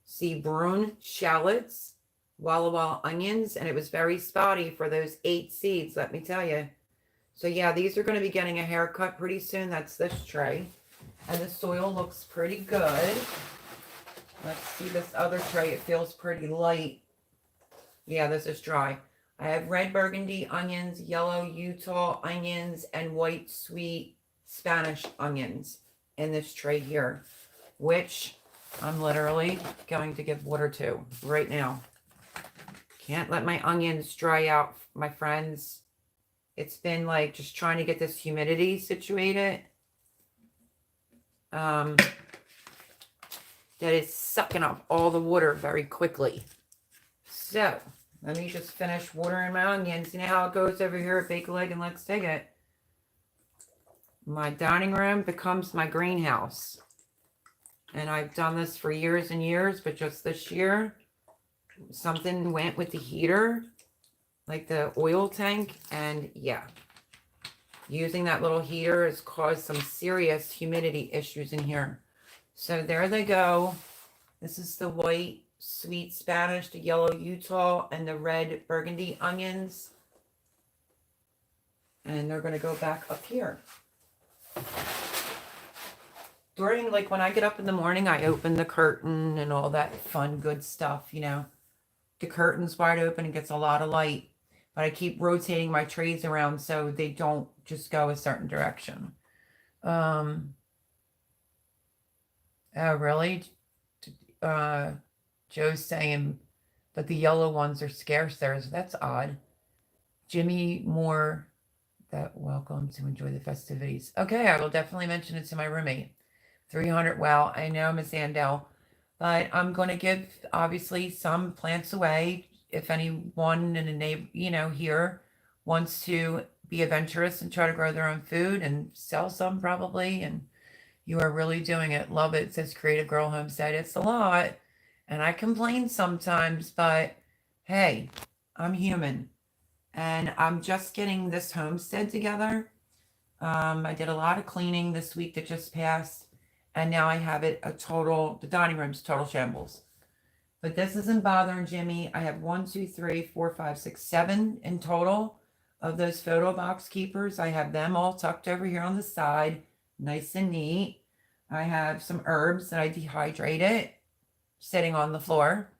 See, brune shallots, Walla Walla onions, and it was very spotty for those 8 seeds, let me tell you. So yeah, these are going to be getting a haircut pretty soon. That's this tray. And the soil looks pretty good. Let's see this other tray. It feels pretty light. Yeah, this is dry. I have red burgundy onions, yellow Utah onions, and white sweet Spanish onions in this tray here, which I'm literally going to give water to right now. Can't let my onions dry out, my friends. It's been like just trying to get this humidity situated. That is sucking up all the water very quickly. So, let me just finish watering my onions. You know how it goes over here at Bake a Leg and Let's Dig It. My dining room becomes my greenhouse. And I've done this for years and years, but just this year, something went with the heater, like the oil tank, and yeah. Using that little heater has caused some serious humidity issues in here. So there they go. This is the white sweet Spanish, the yellow Utah, and the red burgundy onions. And they're going to go back up here. During, like, when I get up in the morning, I open the curtain and all that fun, good stuff, The curtain's wide open and gets a lot of light. But I keep rotating my trays around so they don't just go a certain direction. Oh, really? Joe's saying, but the yellow ones are scarce there. So that's odd. Jimmy Moore, that welcome to enjoy the festivities. Okay, I will definitely mention it to my roommate. 300, well, I know, Miss Andel. But I'm going to give, obviously, some plants away. If anyone in a neighbor, here wants to be adventurous and try to grow their own food and sell some probably. And you are really doing it. Love it. It says Creative Girl Homestead. It's a lot. And I complain sometimes, but hey, I'm human. And I'm just getting this homestead together. I did a lot of cleaning this week that just passed, and now I have it the dining room's total shambles. But this isn't bothering Jimmy. I have 1, 2, 3, 4, 5, 6, 7 in total of those photo box keepers. I have them all tucked over here on the side, nice and neat. I have some herbs that I dehydrated sitting on the floor.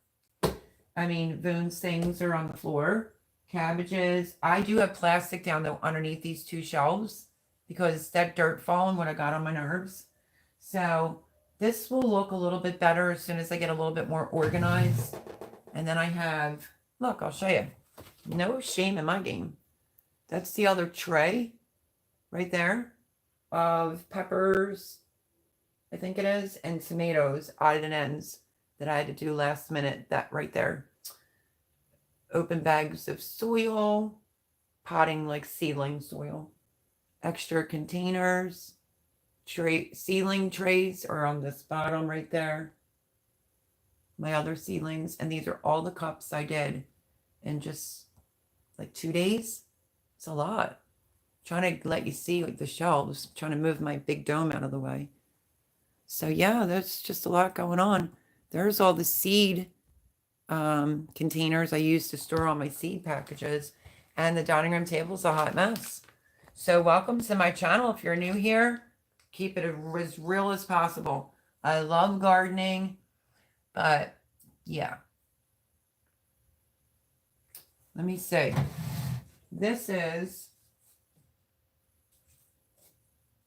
I mean, Voone's things are on the floor. Cabbages. I do have plastic down underneath these 2 shelves because that dirt falling when I got on my nerves. So this will look a little bit better as soon as I get a little bit more organized. And then I have, look, I'll show you. No shame in my game. That's the other tray right there of peppers, I think it is, and tomatoes, odd and ends that I had to do last minute. That right there. Open bags of soil, potting like seedling soil. Extra containers. Seedling trays are on this bottom right there. My other seedlings, and these are all the cups I did in just like 2 days. It's a lot. Trying to let you see like the shelves, trying to move my big dome out of the way. So yeah, there's just a lot going on. There's all the seed containers I use to store all my seed packages, and the dining room table is a hot mess. So welcome to my channel. If you're new here, keep it as real as possible. I love gardening, but yeah. Let me see. This is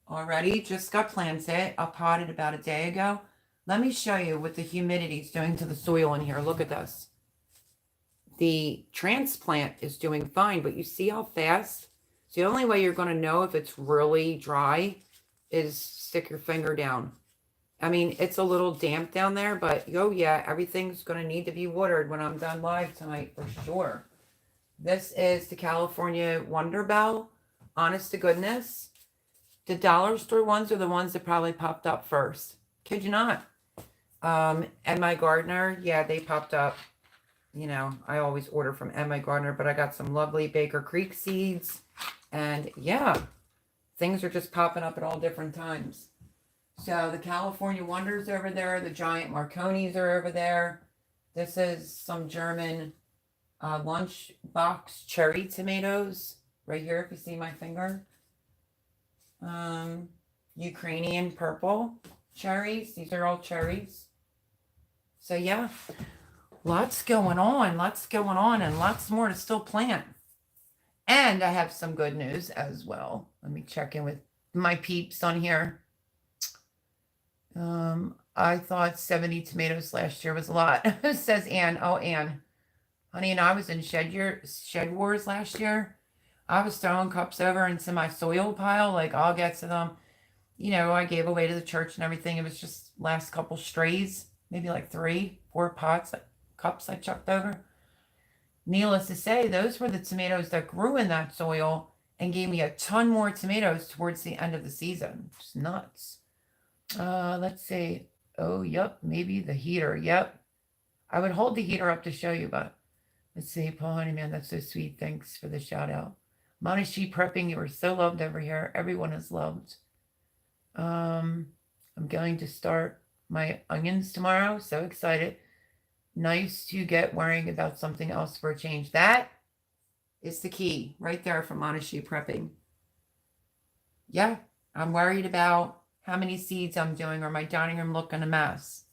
already just got planted. I potted about a day ago. Let me show you what the humidity is doing to the soil in here. Look at this. The transplant is doing fine, but you see how fast? So the only way you're going to know if it's really dry is stick your finger down. I mean, it's a little damp down there, but oh yeah, everything's going to need to be watered when I'm done live tonight for sure. This is the California Wonder Bell. Honest to goodness. The dollar store ones are the ones that probably popped up first. Kid you not. And my gardener, yeah, they popped up. You know, I always order from My Gardener, but I got some lovely Baker Creek seeds. And yeah, things are just popping up at all different times. So the California Wonders over there. The giant Marconis are over there. This is some German lunch box cherry tomatoes. Right here, if you see my finger. Ukrainian purple cherries. These are all cherries. So yeah, lots going on, and lots more to still plant. And I have some good news as well. Let me check in with my peeps on here. I thought 70 tomatoes last year was a lot, says Ann. Oh, Ann. Honey, and I was in shed wars last year. I was throwing cups over into my soil pile, like I'll get to them. You know, I gave away to the church and everything. It was just last couple strays, maybe like 3, 4 cups I chucked over. Needless to say, those were the tomatoes that grew in that soil and gave me a ton more tomatoes towards the end of the season. It's nuts. Let's see. Oh, yep, maybe the heater. Yep. I would hold the heater up to show you, but let's see. Paul Honeyman, that's so sweet. Thanks for the shout out. Monashi Prepping, you are so loved over here. Everyone is loved. I'm going to start my onions tomorrow. So excited. Nice to get worrying about something else for a change. That is the key right there from Monashi Prepping. Yeah, I'm worried about how many seeds I'm doing or my dining room looking a mess.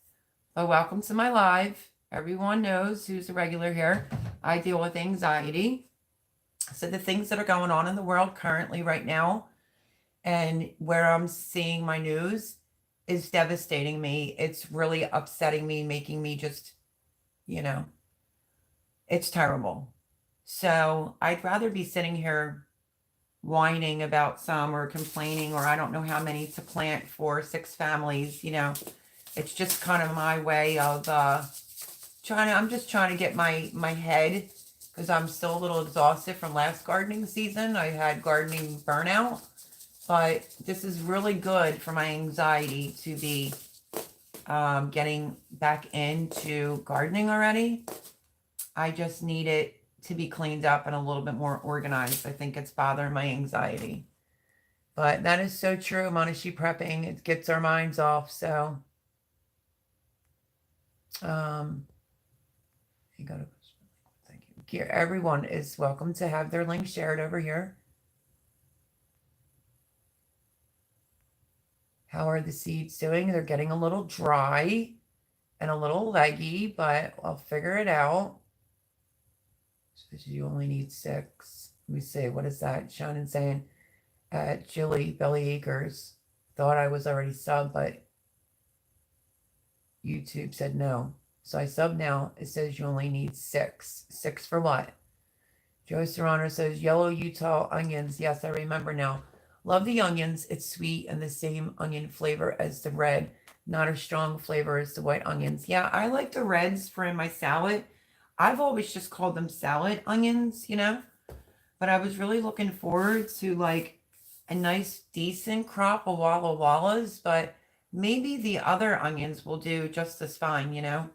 But welcome to my live. Everyone knows who's a regular here. I deal with anxiety. So the things that are going on in the world currently right now and where I'm seeing my news is devastating me. It's really upsetting me, making me just, you know, it's terrible. So I'd rather be sitting here whining about some or complaining or I don't know how many to plant for 6 families, you know. It's just kind of my way of I'm just trying to get my head, because I'm still a little exhausted from last gardening season. I had gardening burnout, but this is really good for my anxiety to be getting back into gardening already. I just need it to be cleaned up and a little bit more organized. I think it's bothering my anxiety. But that is so true. Monashi prepping, it gets our minds off. So, you go to, thank you. Here, everyone is welcome to have their link shared over here. How are the seeds doing? They're getting a little dry and a little leggy, but I'll figure it out. So you only need 6. Let me see. What is that? Shannon saying, Jilly Belly Acres thought I was already subbed, but YouTube said no. So I sub now. It says you only need 6. 6 for what? Joe Serrano says yellow Utah onions. Yes, I remember now. Love the onions. It's sweet and the same onion flavor as the red. Not as strong flavor as the white onions. Yeah, I like the reds for in my salad. I've always just called them salad onions, you know. But I was really looking forward to like a nice, decent crop of Walla Wallas. But maybe the other onions will do just as fine, you know.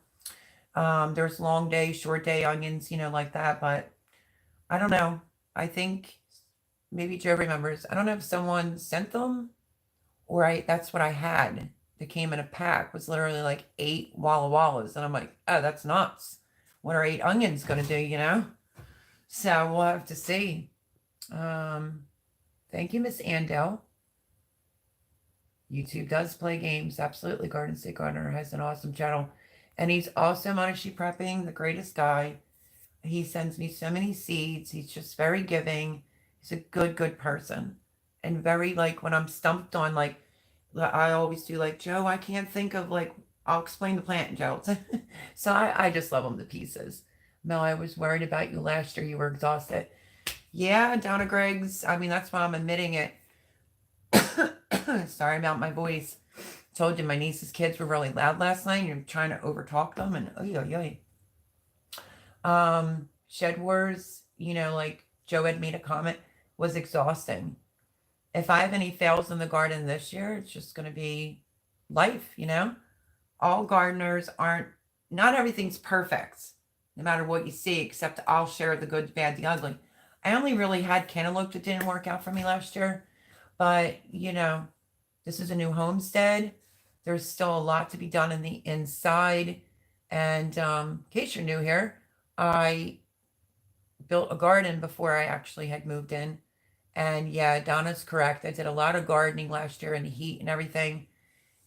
There's long day, short day onions, you know, like that. But I don't know. I think maybe Joe remembers. I don't know if someone sent them or that's what I had. That came in a pack was literally like 8 Walla Wallas. And I'm like, oh, that's nuts. What are 8 onions going to do, you know? So we'll have to see. Thank you, Miss Andel. YouTube does play games. Absolutely. Garden State Gardener has an awesome channel. And he's also Monashi Prepping, the greatest guy. He sends me so many seeds. He's just very giving. He's a good, good person. And very, like, when I'm stumped on, like, I always do, like, Joe, I can't think of, like, I'll explain the plant, Joe. So I just love him to pieces. Mel, I was worried about you last year. You were exhausted. Yeah, Donna Greggs. I mean, that's why I'm admitting it. Sorry about my voice. Told you my niece's kids were really loud last night. You're trying to overtalk them. And, Shed Wars, you know, like Joe had made a comment, was exhausting. If I have any fails in the garden this year, it's just going to be life, you know? All gardeners not everything's perfect, no matter what you see, except I'll share the good, the bad, the ugly. I only really had cantaloupe that didn't work out for me last year, but, you know, this is a new homestead. There's still a lot to be done in the inside. And in case you're new here, I built a garden before I actually had moved in. And yeah, Donna's correct. I did a lot of gardening last year in the heat and everything.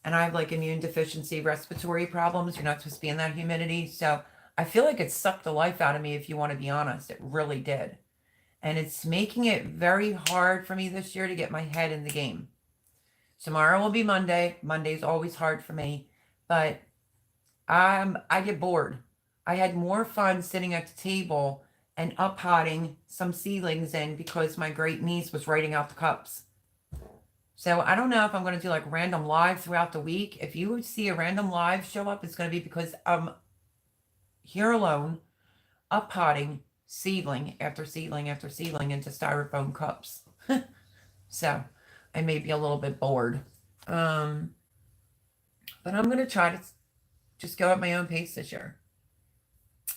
And I have like immune deficiency, respiratory problems. You're not supposed to be in that humidity. So I feel like it sucked the life out of me, if you want to be honest. It really did. And it's making it very hard for me this year to get my head in the game. Tomorrow will be Monday. Monday's always hard for me. But I get bored. I had more fun sitting at the table and up-potting some seedlings in because my great niece was writing out the cups. So I don't know if I'm going to do like random live throughout the week. If you would see a random live show up, it's going to be because I'm here alone, up-potting seedling after seedling after seedling into styrofoam cups. So I may be a little bit bored. But I'm going to try to just go at my own pace this year.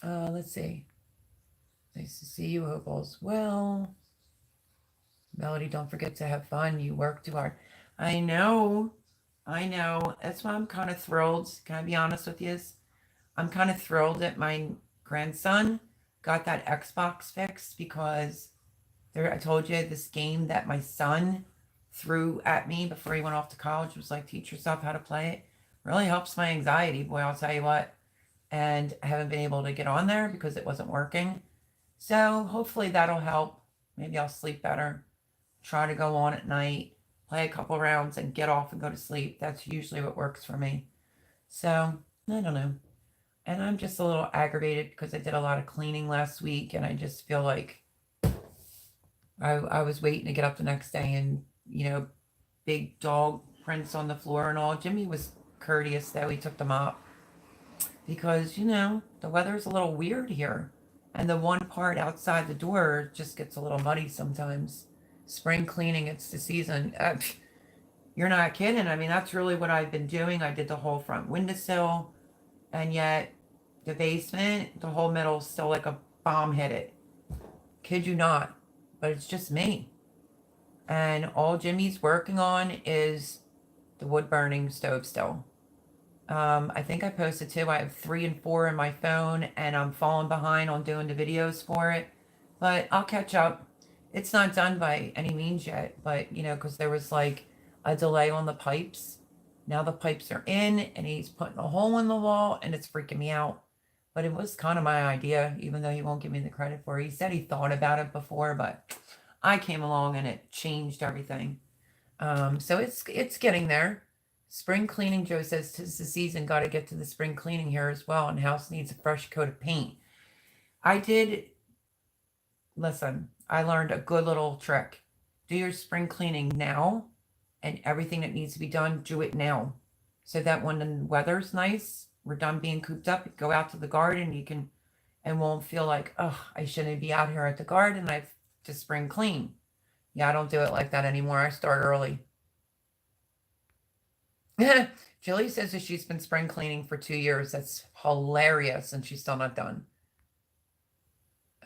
Let's see. Nice to see you, Opal, as well. Melody, don't forget to have fun. You work too hard. I know. That's why I'm kind of thrilled. Can I be honest with you? I'm kind of thrilled that my grandson got that Xbox fixed because I told you this game that my son threw at me before he went off to college was like, teach yourself how to play it. Really helps my anxiety, boy, I'll tell you what. And I haven't been able to get on there because it wasn't working. So hopefully that'll help. Maybe I'll sleep better. Try to go on at night, play a couple rounds and get off and go to sleep. That's usually what works for me. So I don't know. And I'm just a little aggravated because I did a lot of cleaning last week and I just feel like I was waiting to get up the next day and, you know, big dog prints on the floor and all. Jimmy was courteous though. He took them up because, you know, the weather's a little weird here. And the one part outside the door just gets a little muddy sometimes. Spring cleaning, it's the season. You're not kidding. I mean, that's really what I've been doing. I did the whole front windowsill, and yet the basement, the whole middle, still like a bomb hit it. Kid you not. But it's just me. And all Jimmy's working on is the wood burning stove still. I think I posted too. I have 3 and 4 in my phone, and I'm falling behind on doing the videos for it. But I'll catch up. It's not done by any means yet, but you know, because there was like a delay on the pipes. Now the pipes are in, and he's putting a hole in the wall, and it's freaking me out. But it was kind of my idea, even though he won't give me the credit for it. He said he thought about it before, but I came along and it changed everything. So it's getting there. Spring cleaning, Joe says, 'tis the season. Got to get to the spring cleaning here as well, and house needs a fresh coat of paint. I did. Listen, I learned a good little trick. Do your spring cleaning now, and everything that needs to be done, do it now, so that when the weather's nice, we're done being cooped up. Go out to the garden. You can, and won't feel like, oh, I shouldn't be out here at the garden. I have to spring clean. Yeah, I don't do it like that anymore. I start early. Jilly says that she's been spring cleaning for 2 years. That's hilarious, and she's still not done.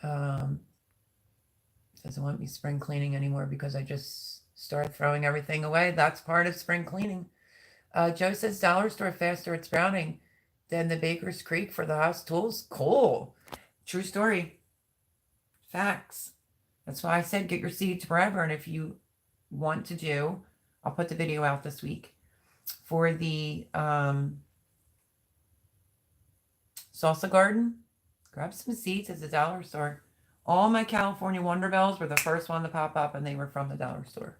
Doesn't want me spring cleaning anymore because I just started throwing everything away. That's part of spring cleaning. Joe says dollar store faster at Sprouting than the Baker's Creek for the house tools. Cool. True story. Facts. That's why I said get your seeds forever. And if you want to do, I'll put the video out this week for the salsa garden. Grab some seeds at the dollar store. All my California Wonder Bells were the first one to pop up, and they were from the dollar store.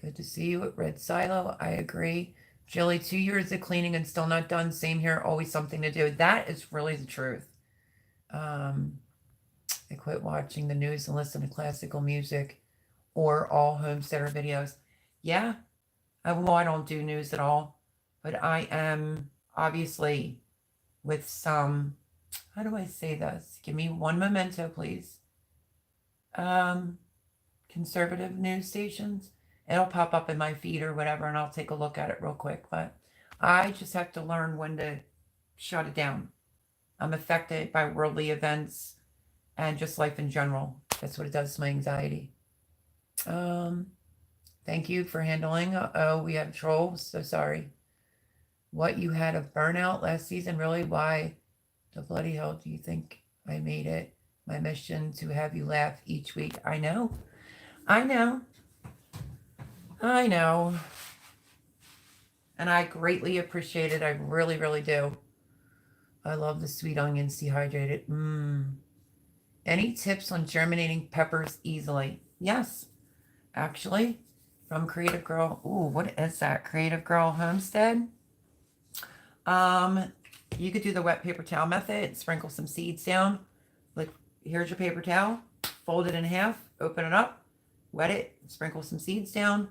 Good to see you at Red Silo. I agree. Jilly, 2 years of cleaning and still not done. Same here. Always something to do. That is really the truth. I quit watching the news and listen to classical music or all homesteader videos. Yeah. Well, I don't do news at all, but I am obviously with some, how do I say this? Give me one memento, please. Conservative news stations. It'll pop up in my feed or whatever, and I'll take a look at it real quick. But I just have to learn when to shut it down. I'm affected by worldly events and just life in general. That's what it does to my anxiety. Thank you for handling. Oh, we have trolls. So sorry. What, you had a burnout last season? Really? Why the bloody hell do you think I made it my mission to have you laugh each week? I know. I know. I know. And I greatly appreciate it. I really, really do. I love the sweet onions dehydrated. Any tips on germinating peppers easily? Yes. Actually, from Creative Girl. Ooh, what is that? Creative Girl Homestead. You could do the wet paper towel method. Sprinkle some seeds down. Like, here's your paper towel. Fold it in half. Open it up. Wet it. Sprinkle some seeds down.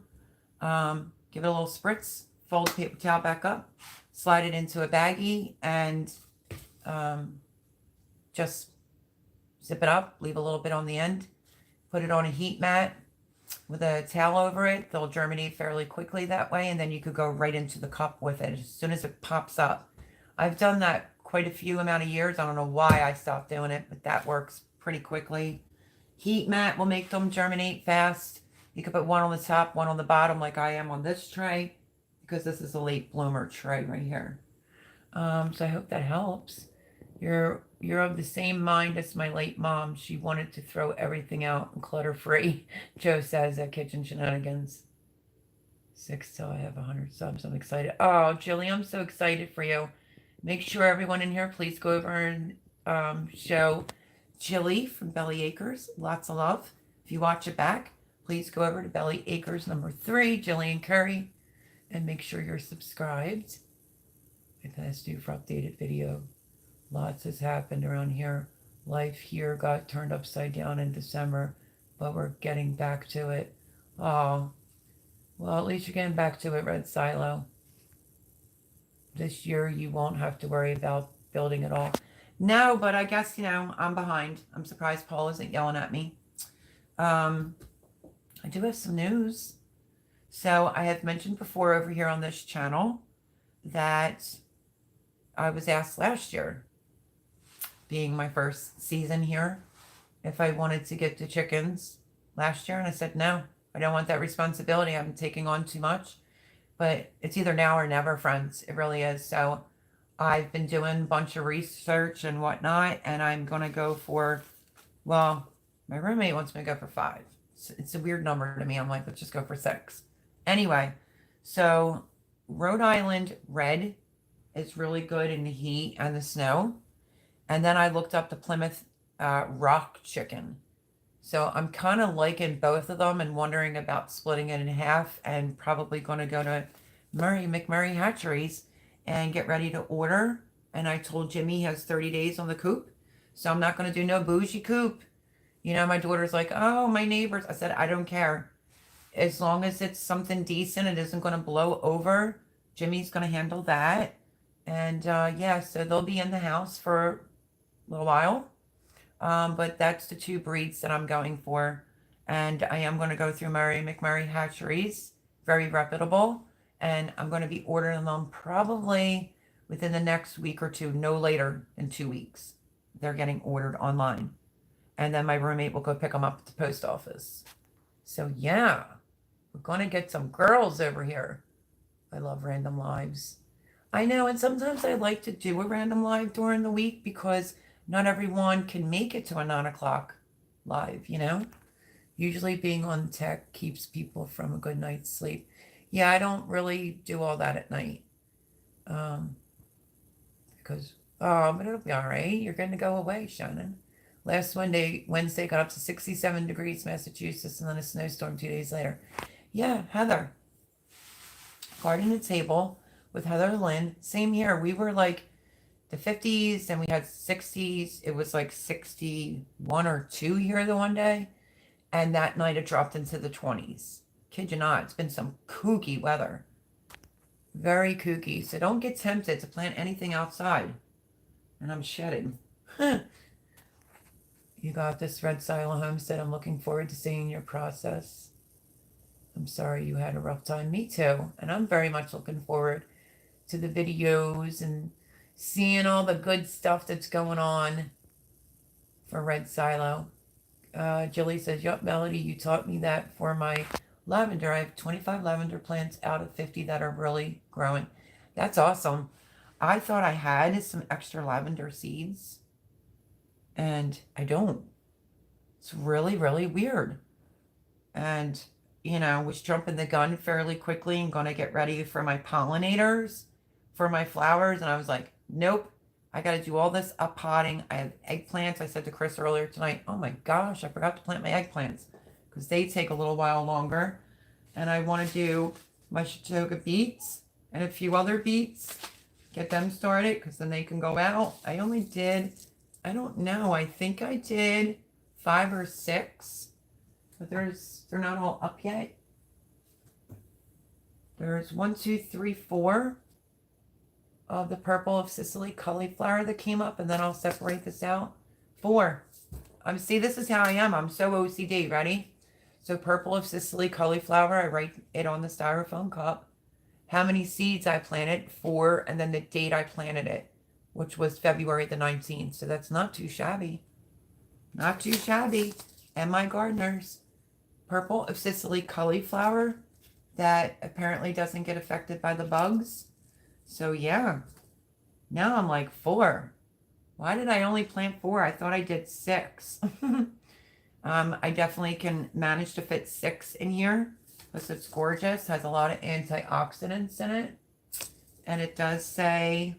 Give it a little spritz. Fold the paper towel back up. Slide it into a baggie and just zip it up. Leave a little bit on the end. Put it on a heat mat with a towel over it. They'll germinate fairly quickly that way, and then you could go right into the cup with it as soon as it pops up. I've done that quite a few amount of years. I don't know why I stopped doing it, but that works pretty quickly. Heat mat will make them germinate fast. You could put one on the top, one on the bottom, like I am on this tray, because this is a late bloomer tray right here. So I hope that helps. You're of the same mind as my late mom. She wanted to throw everything out and clutter free. Joe says at Kitchen Shenanigans. 6 till I have 100 subs. I'm excited. Oh, Jilly, I'm so excited for you. Make sure everyone in here, please go over and show Jilly from Belly Acres lots of love. If you watch it back, please go over to Belly Acres number 3, Jillian Curry, and make sure you're subscribed. If that's due for updated video. Lots has happened around here. Life here got turned upside down in December, but we're getting back to it. Oh, well, at least you're getting back to it, Red Silo. This year you won't have to worry about building it all. No, but I guess, I'm behind. I'm surprised Paul isn't yelling at me. I do have some news. So I have mentioned before over here on this channel that I was asked last year being my first season here, if I wanted to get the chickens last year. And I said, no, I don't want that responsibility. I'm taking on too much. But it's either now or never, friends. It really is. So I've been doing a bunch of research and whatnot, and I'm going to go for, well, my roommate wants me to go for 5. It's a weird number to me. I'm like, let's just go for 6. Anyway, so Rhode Island red is really good in the heat and the snow. And then I looked up the Plymouth Rock chicken. So I'm kind of liking both of them and wondering about splitting it in half, and probably going to go to McMurray Hatcheries and get ready to order. And I told Jimmy he has 30 days on the coop. So I'm not going to do no bougie coop. You know, my daughter's like, oh, my neighbors. I said, I don't care. As long as it's something decent, it isn't going to blow over. Jimmy's going to handle that. And yeah, so they'll be in the house for a little while. But that's the 2 breeds that I'm going for. And I am going to go through McMurray Hatcheries. Very reputable. And I'm going to be ordering them probably within the next week or 2, no later than 2 weeks. They're getting ordered online. And then my roommate will go pick them up at the post office. So yeah, we're going to get some girls over here. I love random lives. I know, and sometimes I like to do a random live during the week because not everyone can make it to a 9 o'clock live, you know? Usually being on tech keeps people from a good night's sleep. Yeah, I don't really do all that at night. Because, but it'll be all right. You're going to go away, Shannon. Last Wednesday got up to 67 degrees Massachusetts, and then a snowstorm 2 days later. Yeah, Heather. Garden to Table with Heather Lynn. Same here. We were like the 50s, and we had 60s. It was like 61 or 2 here the one day. And that night it dropped into the 20s. Kid you not, it's been some kooky weather. Very kooky. So don't get tempted to plant anything outside. And I'm shedding. You got this, Red Silo Homestead. I'm looking forward to seeing your process. I'm sorry you had a rough time. Me too. And I'm very much looking forward to the videos and seeing all the good stuff that's going on for Red Silo. Jilly says, yup, Melody, you taught me that for my lavender. I have 25 lavender plants out of 50 that are really growing. That's awesome. I thought I had some extra lavender seeds, and I don't. It's really, really weird. And, you know, was jumping the gun fairly quickly and going to get ready for my pollinators for my flowers. And I was like, nope, I got to do all this up potting. I have eggplants. I said to Chris earlier tonight, oh my gosh, I forgot to plant my eggplants because they take a little while longer. And I want to do my Chautauqua beets and a few other beets, get them started because then they can go out. I only did, I don't know, I think I did 5 or 6, but they're not all up yet. There's 1, 2, 3, 4 of the purple of Sicily cauliflower that came up, and then I'll separate this out. 4. See, this is how I am. I'm so OCD. Ready? So purple of Sicily cauliflower, I write it on the styrofoam cup. How many seeds I planted? 4, and then the date I planted it, which was February the 19th. So that's not too shabby. Not too shabby. And my gardeners. Purple of Sicily cauliflower that apparently doesn't get affected by the bugs. So yeah, now I'm like 4. Why did I only plant 4? I thought I did 6. I definitely can manage to fit 6 in here because it's gorgeous. Has a lot of antioxidants in it. And it does say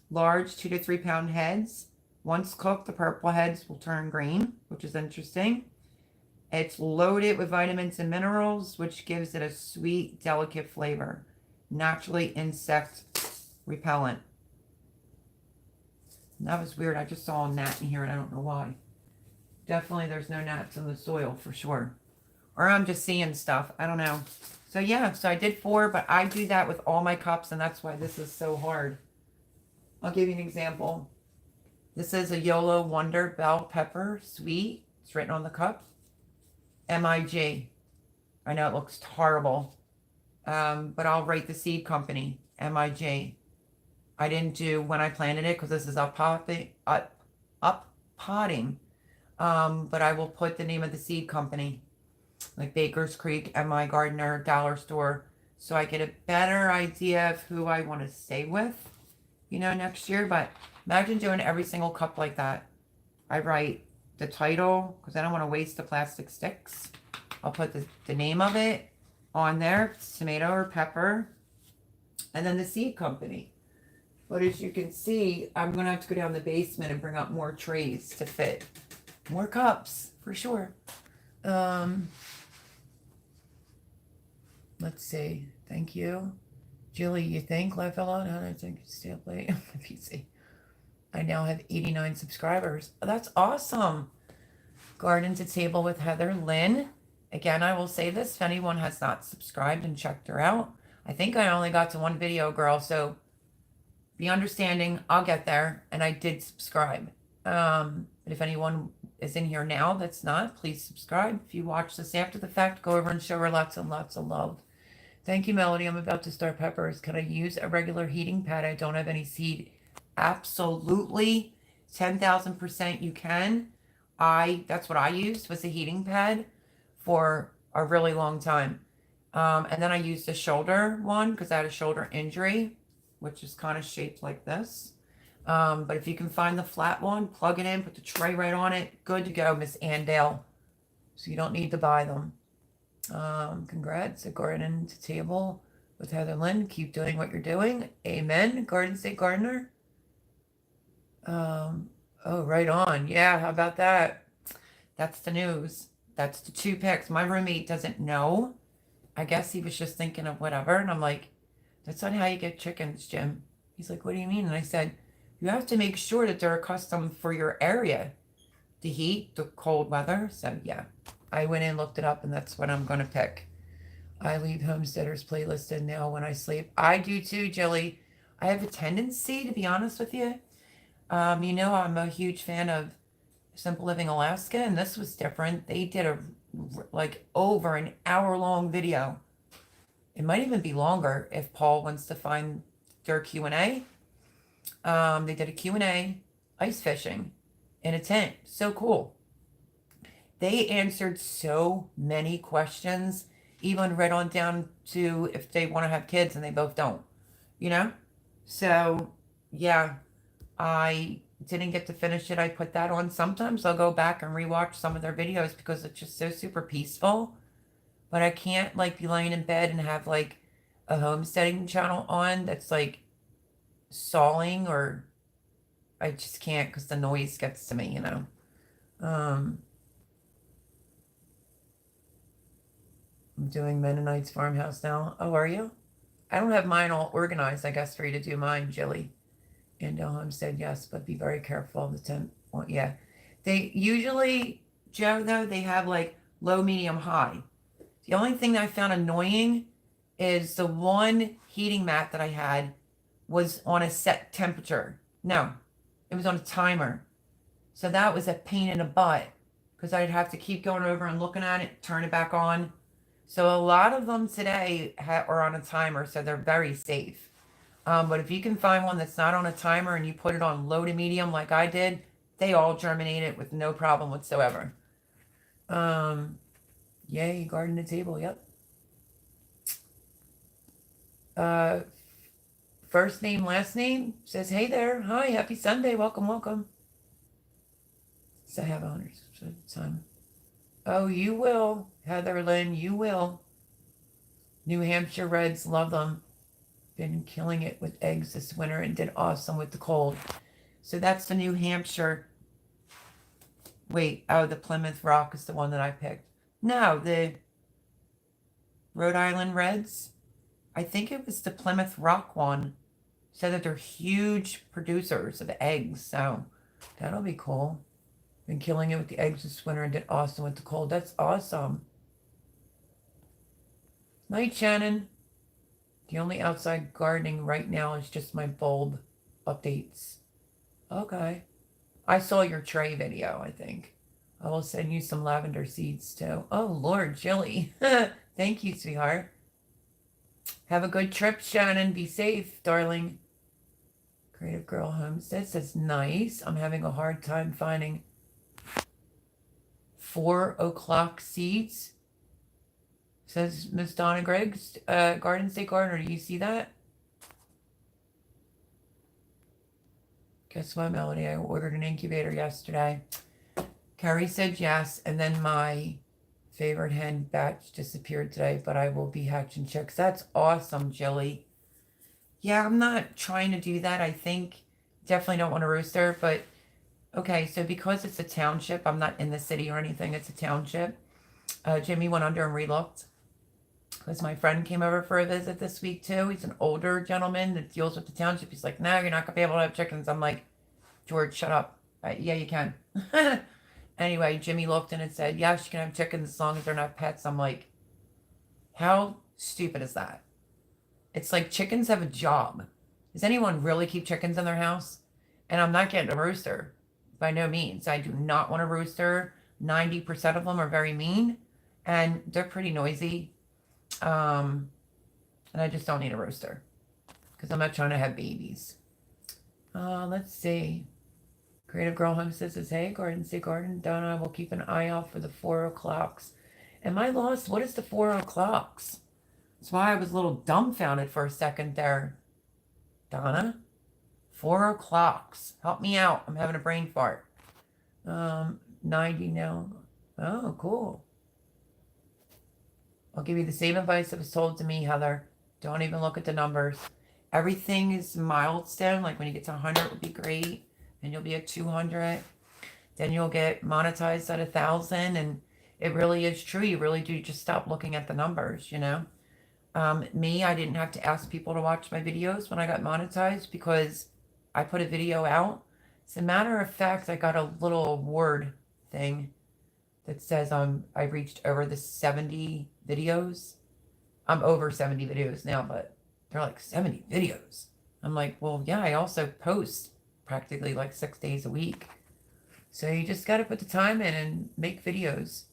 large 2 to 3 pound heads. Once cooked, the purple heads will turn green, which is interesting. It's loaded with vitamins and minerals, which gives it a sweet, delicate flavor. Naturally insect repellent. And that was weird. I just saw a gnat in here and I don't know why. Definitely there's no gnats in the soil for sure. Or I'm just seeing stuff. I don't know. So yeah, so I did 4, but I do that with all my cups, and that's why this is so hard. I'll give you an example. This is a YOLO Wonder Bell Pepper Sweet. It's written on the cup. MIG. I know it looks horrible. But I'll rate the seed company. MIG. I didn't do when I planted it because this is up potting. But I will put the name of the seed company, like Baker's Creek and My Gardener Dollar Store, so I get a better idea of who I want to stay with, next year. But imagine doing every single cup like that. I write the title because I don't want to waste the plastic sticks. I'll put the name of it on there, tomato or pepper, and then the seed company. But as you can see, I'm going to have to go down the basement and bring up more trays to fit more cups for sure. Let's see. Thank you. Julie, you think? Laugh a lot. How do I think? Stay up late. PC. I now have 89 subscribers. Oh, that's awesome. Garden to Table with Heather Lynn. Again, I will say this. If anyone has not subscribed and checked her out, I think I only got to one video, girl. So be understanding. I'll get there. And I did subscribe. But if anyone is in here now that's not, please subscribe. If you watch this after the fact, go over and show her lots and lots of love. Thank you, Melody. I'm about to start peppers. Can I use a regular heating pad? I don't have any seed. Absolutely. 10,000% you can. That's what I used, was a heating pad for a really long time. And then I used a shoulder one because I had a shoulder injury, which is kind of shaped like this. But if you can find the flat one, plug it in, put the tray right on it. Good to go, Miss Andale. So you don't need to buy them. Congrats at Garden to Table with Heather Lynn. Keep doing what you're doing. Amen. Garden State Gardener. Oh, right on. Yeah, how about that? That's the news. That's the 2 picks. My roommate doesn't know. I guess he was just thinking of whatever. And I'm like, that's not how you get chickens, Jim. He's like, what do you mean? And I said, you have to make sure that they're accustomed for your area. The heat, the cold weather. So yeah, I went in, looked it up, and that's what I'm going to pick. I leave Homesteaders playlist in now when I sleep. I do too, Jilly. I have a tendency, to be honest with you. I'm a huge fan of Simple Living Alaska, and this was different. They did over an hour-long video. It might even be longer if Paul wants to find their Q&A. They did a Q&A, ice fishing in a tent. So cool. They answered so many questions, even right on down to if they want to have kids and they both don't, So, yeah, I didn't get to finish it. I put that on. Sometimes I'll go back and rewatch some of their videos because it's just so super peaceful. But I can't, be laying in bed and have, a homesteading channel on that's, sawing, or I just can't because the noise gets to me, I'm doing Mennonite's farmhouse now. Oh, are you? I don't have mine all organized, I guess, for you to do mine, Jilly. And Homestead, yes, but be very careful of the temp. Well, yeah. They usually, Joe, though, they have low, medium, high. The only thing that I found annoying is the one heating mat that I had was on a set temperature. No, it was on a timer. So that was a pain in the butt because I'd have to keep going over and looking at it, turn it back on. So a lot of them today are on a timer, so they're very safe. But if you can find one that's not on a timer and you put it on low to medium like I did, they all germinate it with no problem whatsoever. Yay, Garden to Table, yep. First name, last name, says, hey there, hi, happy Sunday, welcome, welcome. So I have honors for the time. Oh, you will, Heather Lynn, you will. New Hampshire Reds, love them. Been killing it with eggs this winter and did awesome with the cold. So that's the New Hampshire. Wait, the Plymouth Rock is the one that I picked. No, the Rhode Island Reds. I think it was the Plymouth Rock one. Said that they're huge producers of eggs, so that'll be cool. Been killing it with the eggs this winter and did awesome with the cold. That's awesome. Night, Shannon. The only outside gardening right now is just my bulb updates. Okay. I saw your tray video, I think. I will send you some lavender seeds too. Oh, Lord, Jilly. Thank you, sweetheart. Have a good trip, Shannon. Be safe, darling. Creative Girl Homestead says, nice. I'm having a hard time finding 4 o'clock seats. Says Miss Donna Greggs, Garden State Gardener. Do you see that? Guess what, Melody? I ordered an incubator yesterday. Carrie said yes, and then my favorite hen batch disappeared today, but I will be hatching chicks. That's awesome, Jilly. Yeah, I'm not trying to do that. I think definitely don't want a rooster, but okay, so because it's a township, I'm not in the city or anything, it's a township. Jimmy went under and relooked because my friend came over for a visit this week too. He's an older gentleman that deals with the township. He's like, no, you're not gonna be able to have chickens. I'm like, George, shut up. Yeah, you can. Anyway, Jimmy looked and it said, yes, you can have chickens as long as they're not pets. I'm like, how stupid is that? It's like chickens have a job. Does anyone really keep chickens in their house? And I'm not getting a rooster. By no means. I do not want a rooster. 90% of them are very mean and they're pretty noisy. And I just don't need a rooster because I'm not trying to have babies. Let's see. Creative Girl Homestead says, hey, Garden State Garden. Donna will keep an eye out for the 4 o'clocks. Am I lost? What is the 4 o'clocks? That's why I was a little dumbfounded for a second there. Donna? 4 o'clocks. Help me out. I'm having a brain fart. 90 now. Oh, cool. I'll give you the same advice that was told to me, Heather. Don't even look at the numbers. Everything is milestone. Like when you get to 100, it would be great. And you'll be at 200. Then you'll get monetized at 1,000. And it really is true. You really do just stop looking at the numbers, you know. Me, I didn't have to ask people to watch my videos when I got monetized because I put a video out. As a matter of fact, I got a little award thing that says I reached over the 70 videos. I'm over 70 videos now, but they're like 70 videos. I'm like, well, yeah, I also post practically like 6 days a week. So you just got to put the time in and make videos.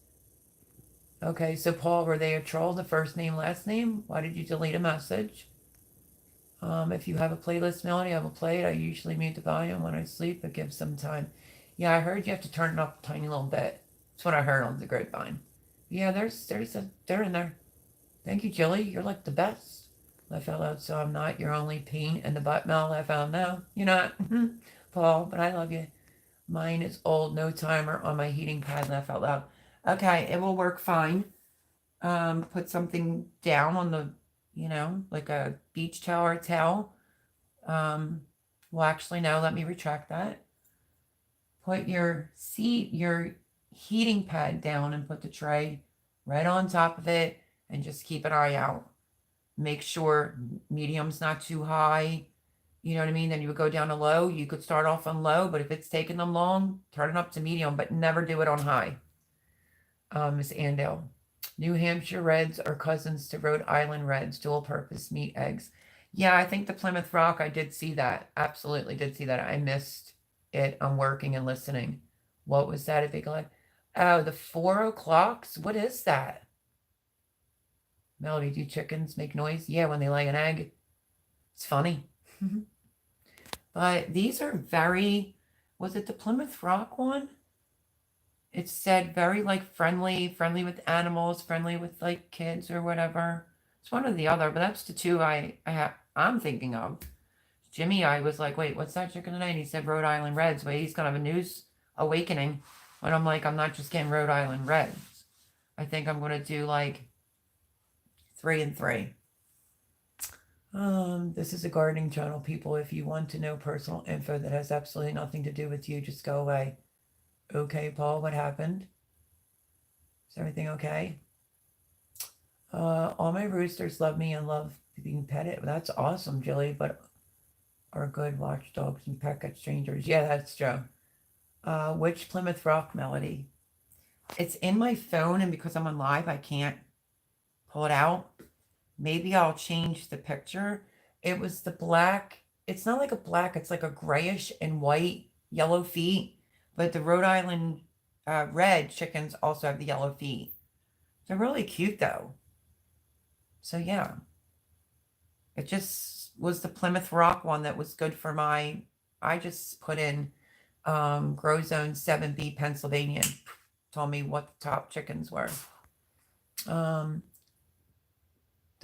Okay, so Paul, were they a troll, the first name, last name? Why did you delete a message? If you have a playlist, Melody, I will play it. I usually mute the volume when I sleep, but give some time. Yeah, I heard you have to turn it up a tiny little bit. That's what I heard on the grapevine. Yeah, they're in there. Thank you, Jilly. You're like the best. Laugh out loud, so I'm not your only pain in the butt, Mel. Laugh out, no, you're not. Paul, but I love you. Mine is old, no timer on my heating pad. Laugh out loud. Okay, it will work fine. Put something down on the, like a beach towel or a towel. Well, actually, no, let me retract that. Put your heating pad down and put the tray right on top of it and just keep an eye out. Make sure medium's not too high. You know what I mean? Then you would go down to low. You could start off on low, but if it's taking them long, turn it up to medium, but never do it on high. Miss Andale. New Hampshire Reds are cousins to Rhode Island Reds, dual purpose meat eggs. Yeah, I think the Plymouth Rock, I did see that. Absolutely did see that. I missed it. I'm working and listening. What was that? A big leg? Oh, the 4 o'clocks? What is that? Melody, do chickens make noise? Yeah, when they lay an egg. It's funny. But these are very, was it the Plymouth Rock one? It said very like friendly with animals, friendly with like kids or whatever. It's one or the other, but that's the two I'm thinking of. Jimmy, I was like, wait, what's that chicken tonight? And he said Rhode Island Reds. Wait, he's gonna have a news awakening. But I'm like, I'm not just getting Rhode Island Reds. I think I'm gonna do like 3 and 3. This is a gardening channel, people. If you want to know personal info that has absolutely nothing to do with you, just go away. Okay, Paul, what happened? Is everything okay? All my roosters love me and love being petted. That's awesome, Jilly, but are good watchdogs and peck at strangers. Yeah, that's true. Which Plymouth Rock, Melody? It's in my phone, and because I'm on live, I can't pull it out. Maybe I'll change the picture. It was the black. It's not like a black. It's like a grayish and white yellow feet. But the Rhode Island red chickens also have the yellow feet. They're really cute, though. So, yeah. It just was the Plymouth Rock one that was good for my, I just put in Grow Zone 7B Pennsylvania. Told me what the top chickens were. The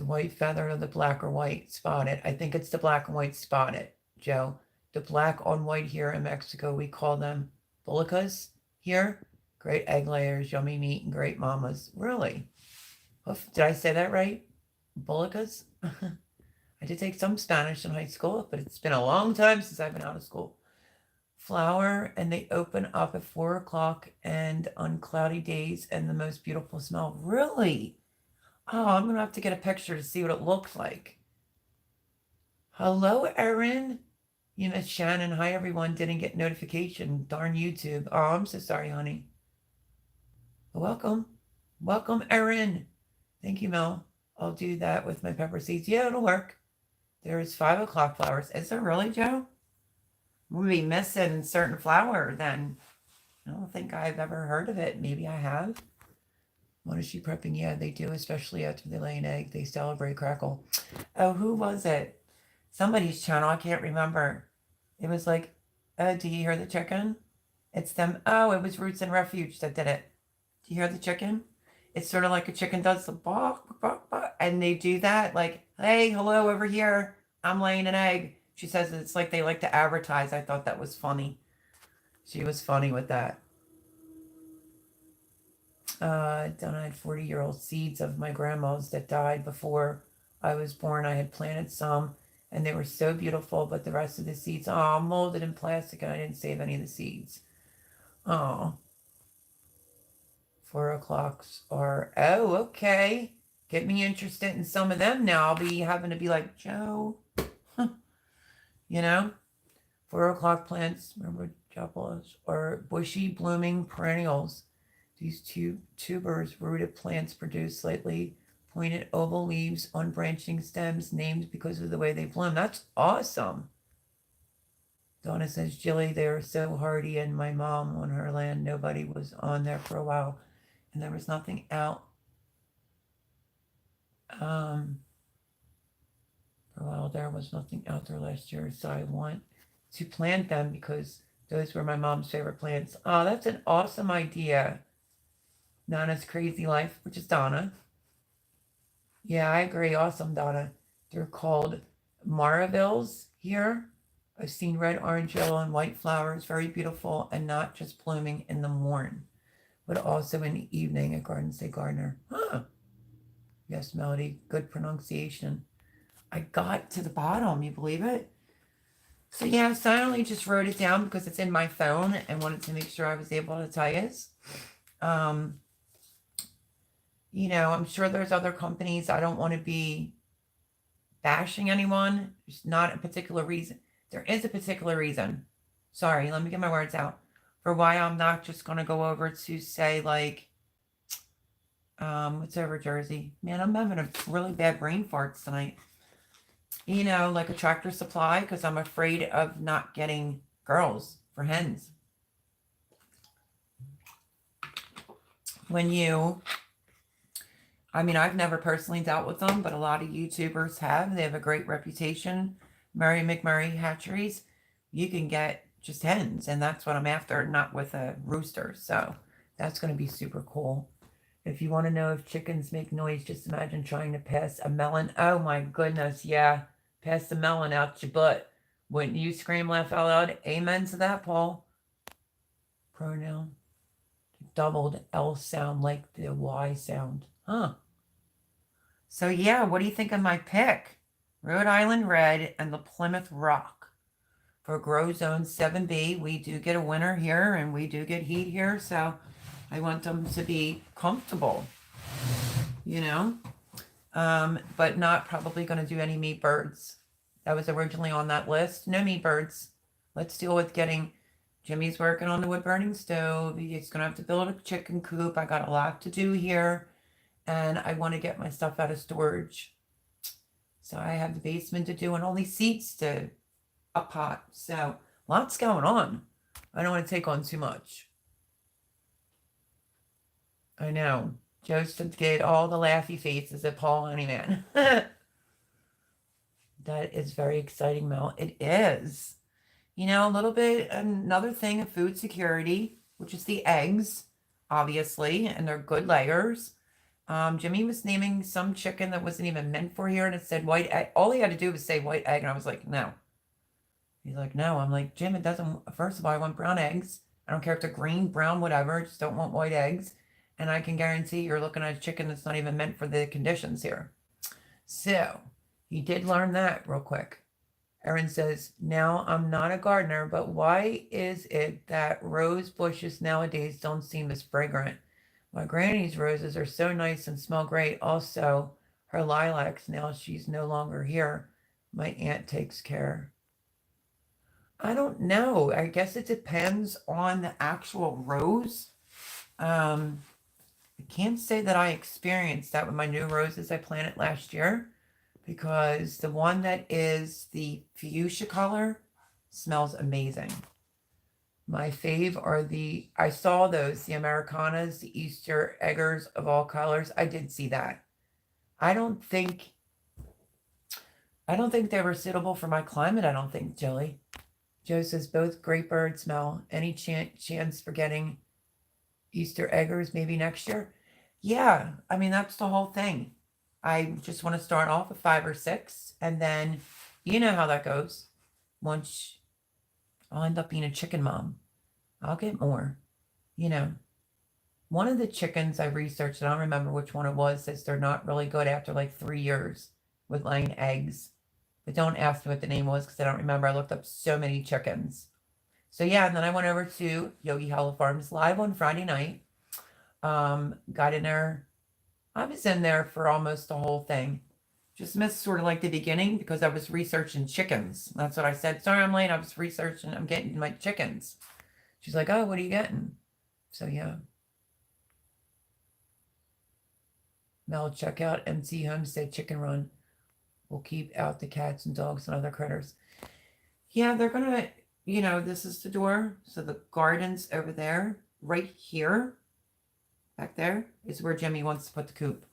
white feather or the black or white spotted. I think it's the black and white spotted, Joe. The black on white here in Mexico, we call them bulicas here. Great egg layers, yummy meat, and great mamas. Really? Did I say that right? Bulicas? I did take some Spanish in high school, but it's been a long time since I've been out of school. Flower, and they open up at 4 o'clock and on cloudy days, and the most beautiful smell. Really? Oh, I'm going to have to get a picture to see what it looks like. Hello, Erin. You missed Shannon. Hi, everyone. Didn't get notification. Darn YouTube. Oh, I'm so sorry, honey. Welcome. Welcome, Erin. Thank you, Mel. I'll do that with my pepper seeds. Yeah, it'll work. There's 5 o'clock flowers. Is there really, Joe? We'll be missing certain flower then. I don't think I've ever heard of it. Maybe I have. What is she prepping? Yeah, they do, especially after they lay an egg. They celebrate crackle. Oh, who was it? Somebody's channel. I can't remember. It was like, oh, do you hear the chicken? It's them. Oh, it was Roots and Refuge that did it. Do you hear the chicken? It's sort of like a chicken does the bark, bark, bark, and they do that. Like, hey, hello, over here. I'm laying an egg. She says it's like they like to advertise. I thought that was funny. She was funny with that. Donna had 40-year-old seeds of my grandma's that died before I was born. I had planted some, and they were so beautiful, but the rest of the seeds, molded in plastic, and I didn't save any of the seeds. Oh. 4 o'clocks are, oh, okay. Get me interested in some of them now. I'll be having to be like, Joe. You know? 4 o'clock plants, remember japalas, or bushy blooming perennials. These tubers, rooted plants produce slightly pointed oval leaves on branching stems, named because of the way they bloom. That's awesome. Donna says, Jilly, they are so hardy, and my mom on her land, nobody was on there for a while, and there was nothing out. For a while there was nothing out there last year, so I want to plant them because those were my mom's favorite plants. Oh, that's an awesome idea. Nana's Crazy Life, which is Donna. Yeah, I agree. Awesome, Donna. They're called Maravilles here. I've seen red, orange, yellow, and white flowers. Very beautiful, and not just blooming in the morn, but also in the evening at Garden State Gardener. Huh. Yes, Melody. Good pronunciation. I got to the bottom. You believe it? So, yeah, so I only just wrote it down because it's in my phone and wanted to make sure I was able to tell you. You know, I'm sure there's other companies. I don't want to be bashing anyone. There's not a particular reason. There is a particular reason. Sorry, let me get my words out. For why I'm not just going to go over to say, like, what's over Jersey? Man, I'm having a really bad brain farts tonight. You know, like a Tractor Supply, because I'm afraid of not getting girls for hens. When you... I mean, I've never personally dealt with them, but a lot of YouTubers have. They have a great reputation. Murray McMurray Hatcheries. You can get just hens, and that's what I'm after, not with a rooster. So that's going to be super cool. If you want to know if chickens make noise, just imagine trying to pass a melon. Oh, my goodness, yeah. Pass the melon out your butt. Wouldn't you scream, laugh out loud? Amen to that, Paul. Pronoun. Doubled L sound like the Y sound. Huh. So, yeah, what do you think of my pick? Rhode Island Red and the Plymouth Rock. For Grow Zone 7B, we do get a winter here, and we do get heat here, so I want them to be comfortable, you know? But not probably going to do any meat birds. That was originally on that list. No meat birds. Let's deal with getting... Jimmy's working on the wood-burning stove. He's going to have to build a chicken coop. I got a lot to do here. And I want to get my stuff out of storage. So I have the basement to do and all these seats to pot. So lots going on. I don't want to take on too much. I know. Joseph did all the laughy faces at Paul Honeyman. That is very exciting, Mel. It is. You know, a little bit, another thing of food security, which is the eggs, obviously, and they're good layers. Jimmy was naming some chicken that wasn't even meant for here, and it said white egg. All he had to do was say white egg, and I was like, no. He's like, no. I'm like, Jim, it doesn't. First of all, I want brown eggs. I don't care if they're green, brown, whatever. I just don't want white eggs. And I can guarantee you're looking at a chicken that's not even meant for the conditions here. So he did learn that real quick. Erin says, now I'm not a gardener, but why is it that rose bushes nowadays don't seem as fragrant? My granny's roses are so nice and smell great. Also, her lilacs, now she's no longer here. My aunt takes care. I don't know. I guess it depends on the actual rose. I can't say that I experienced that with my new roses I planted last year, because the one that is the fuchsia color smells amazing. My fave are I saw those, the Americanas, the Easter eggers of all colors. I did see that. I don't think they were suitable for my climate, I don't think, Jilly. Joe says both great bird smell. Any chance for getting Easter eggers maybe next year? Yeah, I mean, that's the whole thing. I just want to start off with 5 or 6, and then you know how that goes. Once I'll end up being a chicken mom, I'll get more. You know, one of the chickens I researched, I don't remember which one it was, says they're not really good after like 3 years with laying eggs. But don't ask me what the name was because I don't remember. I looked up so many chickens. So yeah, and then I went over to Yogi Hollow Farms live on Friday night. Got in there. I was in there for almost the whole thing. Just missed sort of like the beginning because I was researching chickens. That's what I said. Sorry, I'm late. I was researching. I'm getting my chickens. She's like, oh, what are you getting? So yeah. Mel, check out MC Homestead Chicken Run. We'll keep out the cats and dogs and other critters. Yeah, they're gonna, this is the door. So the garden's over there. Right here, back there, is where Jimmy wants to put the coop.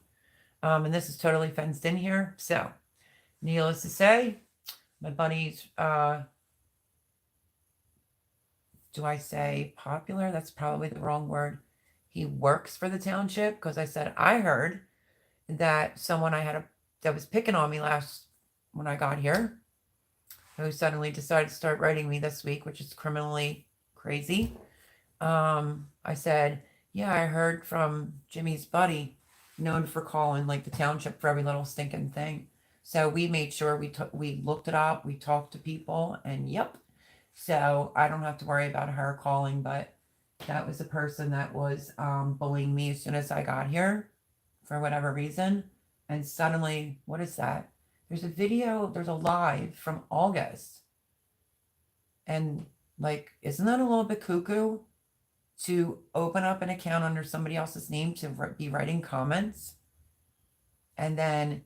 And this is totally fenced in here. So, needless to say, my buddy's, do I say popular? That's probably the wrong word. He works for the township because I said I heard that someone that was picking on me when I got here, who suddenly decided to start writing me this week, which is criminally crazy. I said, yeah, I heard from Jimmy's buddy, known for calling like the township for every little stinking thing. So we made sure we looked it up, we talked to people, and yep. So I don't have to worry about her calling, but that was the person that was bullying me as soon as I got here for whatever reason. And suddenly, what is that? There's a live from August. And like, isn't that a little bit cuckoo to open up an account under somebody else's name to be writing comments? And then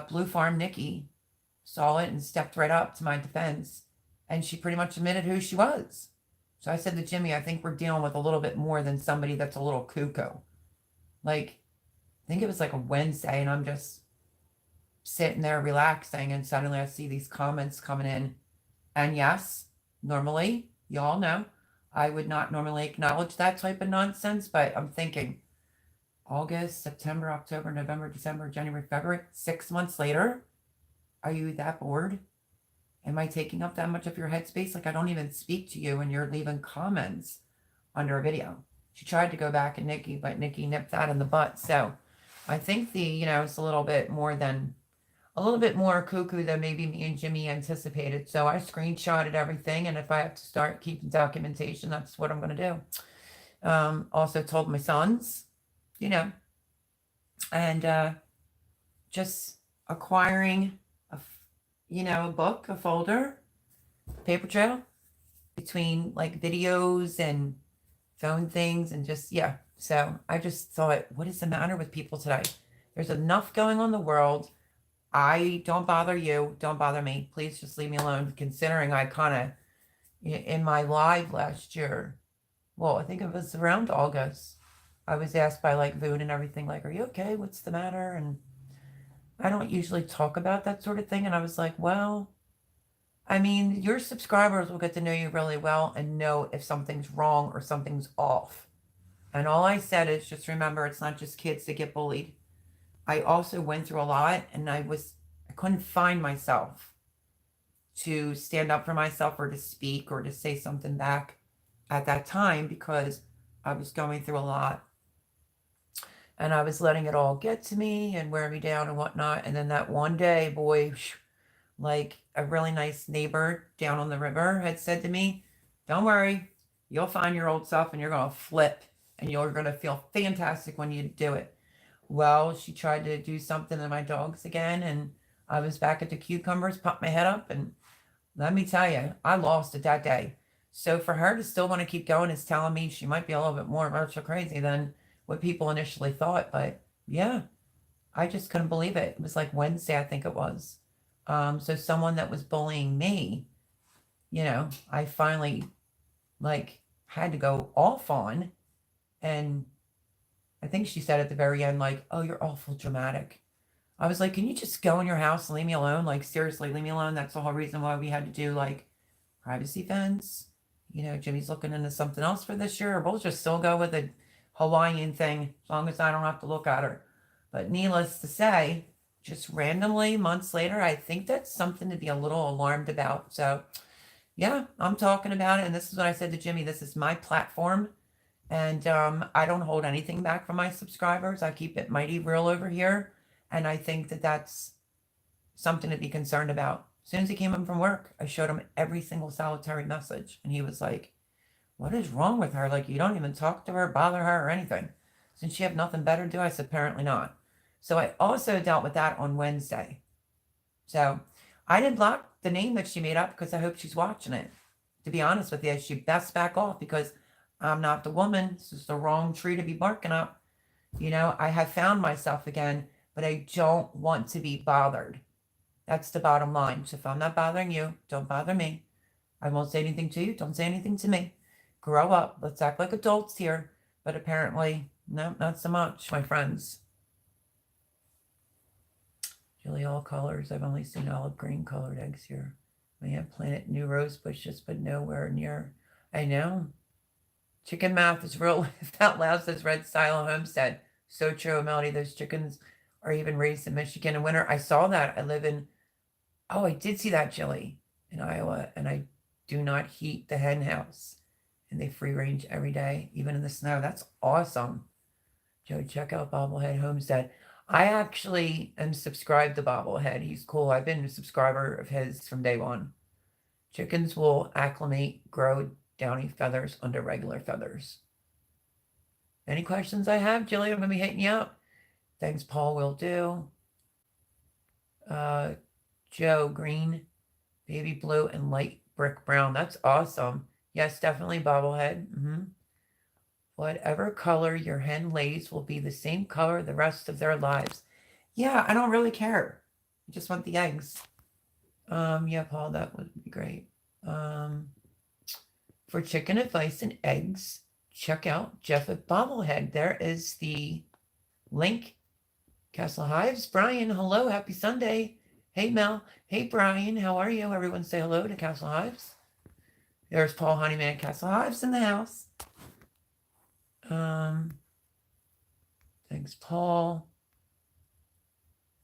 Blue Farm Nikki saw it and stepped right up to my defense. And she pretty much admitted who she was. So I said to Jimmy, I think we're dealing with a little bit more than somebody that's a little cuckoo. Like, I think it was like a Wednesday, and I'm just sitting there relaxing, and suddenly I see these comments coming in. And yes, normally, y'all know, I would not normally acknowledge that type of nonsense, but I'm thinking August, September, October, November, December, January, February, 6 months later, are you that bored? Am I taking up that much of your headspace? Like, I don't even speak to you and you're leaving comments under a video. She tried to go back at Nikki, but Nikki nipped that in the butt. So I think it's a little bit more cuckoo than maybe me and Jimmy anticipated. So I screenshotted everything, and if I have to start keeping documentation, that's what I'm going to do. Also told my sons, and just acquiring a book, a folder, paper trail between like videos and phone things, and just, yeah. So I just thought, what is the matter with people today? There's enough going on in the world. Don't bother you. Don't bother me. Please just leave me alone. Considering I kind of, in my live last year, well, I think it was around August, I was asked by like Voon and everything, like, are you okay? What's the matter? And I don't usually talk about that sort of thing. And I was like, well, I mean, your subscribers will get to know you really well and know if something's wrong or something's off. And all I said is just remember, it's not just kids that get bullied. I also went through a lot and I couldn't find myself to stand up for myself or to speak or to say something back at that time because I was going through a lot and I was letting it all get to me and wear me down and whatnot. And then that one day, boy, like a really nice neighbor down on the river had said to me, don't worry, you'll find your old self and you're going to flip and you're going to feel fantastic when you do it. Well, she tried to do something to my dogs again and I was back at the cucumbers, popped my head up, and let me tell you, I lost it that day. So for her to still want to keep going is telling me she might be a little bit more virtual crazy than what people initially thought. But yeah, I just couldn't believe it. It was like Wednesday, I think it was. So someone that was bullying me, I finally like had to go off on. And I think she said at the very end, like, oh, you're awful dramatic. I was like, can you just go in your house and leave me alone? Like, seriously, leave me alone. That's the whole reason why we had to do like privacy fence. Jimmy's looking into something else for this year. We'll just still go with the Hawaiian thing as long as I don't have to look at her. But needless to say, just randomly months later, I think that's something to be a little alarmed about. So, yeah, I'm talking about it. And this is what I said to Jimmy. This is my platform. And I don't hold anything back from my subscribers. I keep it mighty real over here. And I think that that's something to be concerned about. As soon as he came home from work, I showed him every single solitary message. And he was like, what is wrong with her? Like, you don't even talk to her, bother her, or anything. Since you have nothing better to do? I said, apparently not. So I also dealt with that on Wednesday. So I didn't block the name that she made up because I hope she's watching it. To be honest with you, she best back off because I'm not the woman. This is the wrong tree to be barking up. I have found myself again, but I don't want to be bothered. That's the bottom line. So if I'm not bothering you, don't bother me. I won't say anything to you. Don't say anything to me. Grow up. Let's act like adults here. But apparently, no, not so much, my friends. Julie, all colors. I've only seen olive green colored eggs here. We have planted new rose bushes, but nowhere near. I know. Chicken math is real laughed out loud, says Red Silo Homestead. So true, Melody. Those chickens are even raised in Michigan in winter. I saw that. I did see that, Jilly, in Iowa, and I do not heat the hen house. And they free range every day, even in the snow. That's awesome. Joe, check out Bobblehead Homestead. I actually am subscribed to Bobblehead. He's cool. I've been a subscriber of his from day one. Chickens will acclimate, grow downy feathers under regular feathers. Any questions I have, Jilly? I'm going to be hitting you up. Thanks, Paul. Will do. Joe, green, baby blue, and light brick brown. That's awesome. Yes, definitely bobblehead. Whatever color your hen lays will be the same color the rest of their lives. Yeah, I don't really care. I just want the eggs. Yeah, Paul, that would be great. For chicken advice and eggs, check out Jeff at Bobblehead. There is the link. Castle Hives. Brian, hello. Happy Sunday. Hey, Mel. Hey, Brian. How are you? Everyone say hello to Castle Hives. There's Paul Honeyman at Castle Hives in the house. Thanks, Paul.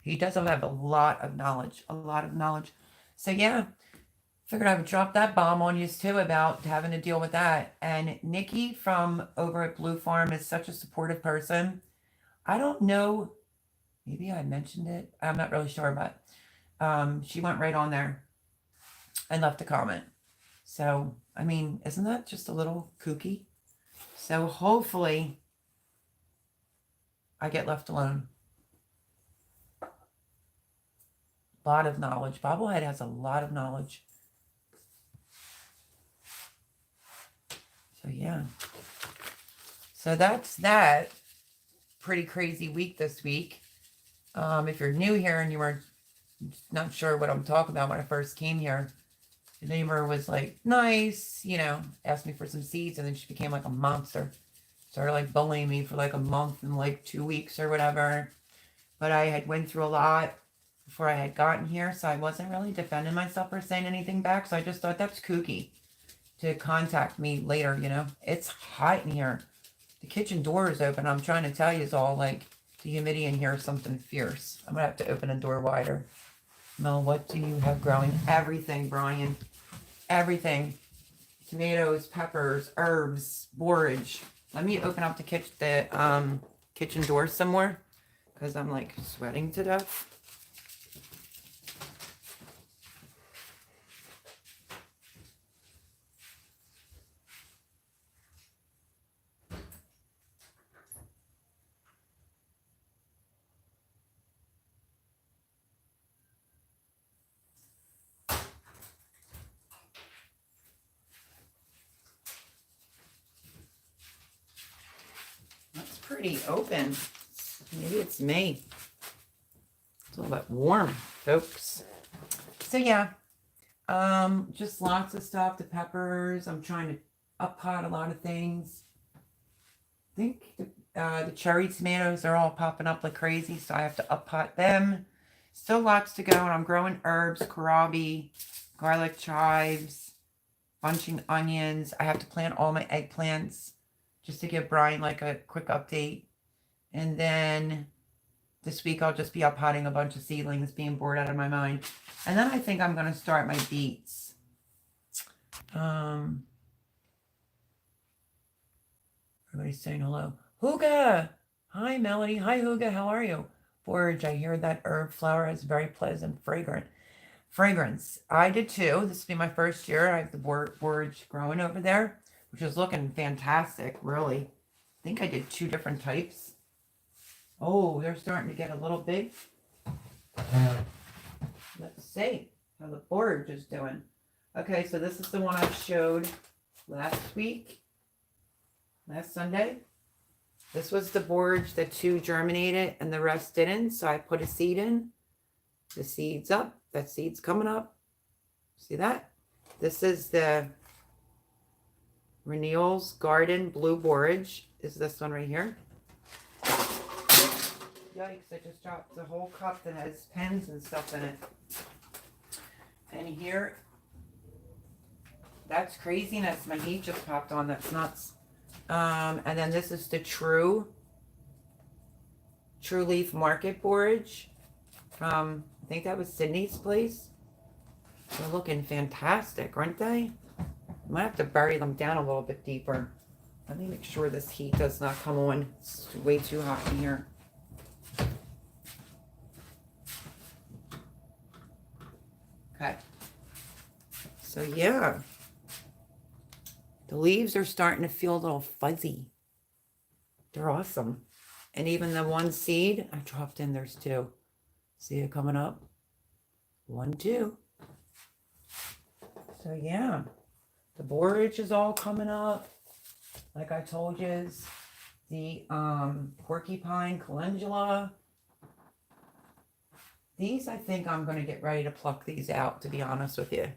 He does have a lot of knowledge. So, yeah. Figured I would drop that bomb on you too about having to deal with that. And Nikki from over at Blue Farm is such a supportive person. I don't know. Maybe I mentioned it. I'm not really sure, but she went right on there and left a comment. So, I mean, isn't that just a little kooky? So hopefully I get left alone. A lot of knowledge. Bobblehead has a lot of knowledge. So, yeah. So that's that. Pretty crazy week this week. If you're new here and you were not sure what I'm talking about when I first came here, the neighbor was like nice, asked me for some seeds, and then she became like a monster. Started like bullying me for like a month and like 2 weeks or whatever. But I had went through a lot before I had gotten here, so I wasn't really defending myself or saying anything back. So I just thought that's kooky to contact me later, you know. It's hot in here. The kitchen door is open. I'm trying to tell you, it's all like the humidity in here is something fierce. I'm gonna have to open the door wider. Mel, what do you have growing? Everything, Brian. Everything. Tomatoes, peppers, herbs, borage. Let me open up the kitchen door some more because I'm like sweating to death. That's pretty open. Maybe it's me. It's a little bit warm, folks. So yeah, just lots of stuff. The peppers. I'm trying to up pot a lot of things. I think the cherry tomatoes are all popping up like crazy, so I have to up pot them. Still lots to go, and I'm growing herbs, kohlrabi, garlic chives, bunching onions. I have to plant all my eggplants just to give Brian like a quick update. And then this week I'll just be up potting a bunch of seedlings, being bored out of my mind. And then I think I'm going to start my beets. Everybody's saying hello. Hooga! Hi, Melody. Hi, Hooga. How are you? Borage. I hear that herb flower has very pleasant fragrance. I did too. This will be my first year. I have the borage growing over there, which is looking fantastic, really. I think I did 2 different types. Oh, they're starting to get a little big. Let's see how the borage is doing. Okay, so this is the one I showed last Sunday. This was the borage that 2 germinated and the rest didn't. So I put a seed in. The seed's up. That seed's coming up. See that? This is the Renewal's Garden Blue Borage. Is this one right here? Yikes, I just dropped the whole cup that has pens and stuff in it. And here, that's craziness. My heat just popped on. That's nuts. And then this is the True Leaf Market Borage from, I think that was Sydney's place. They're looking fantastic, aren't they? I might have to bury them down a little bit deeper. Let me make sure this heat does not come on. It's way too hot in here. Okay. So yeah. The leaves are starting to feel a little fuzzy. They're awesome. And even the one seed I dropped in, there's 2. See it coming up? 1, 2. So yeah, the borage is all coming up. Like I told you, the porcupine calendula. These, I think I'm going to get ready to pluck these out, to be honest with you.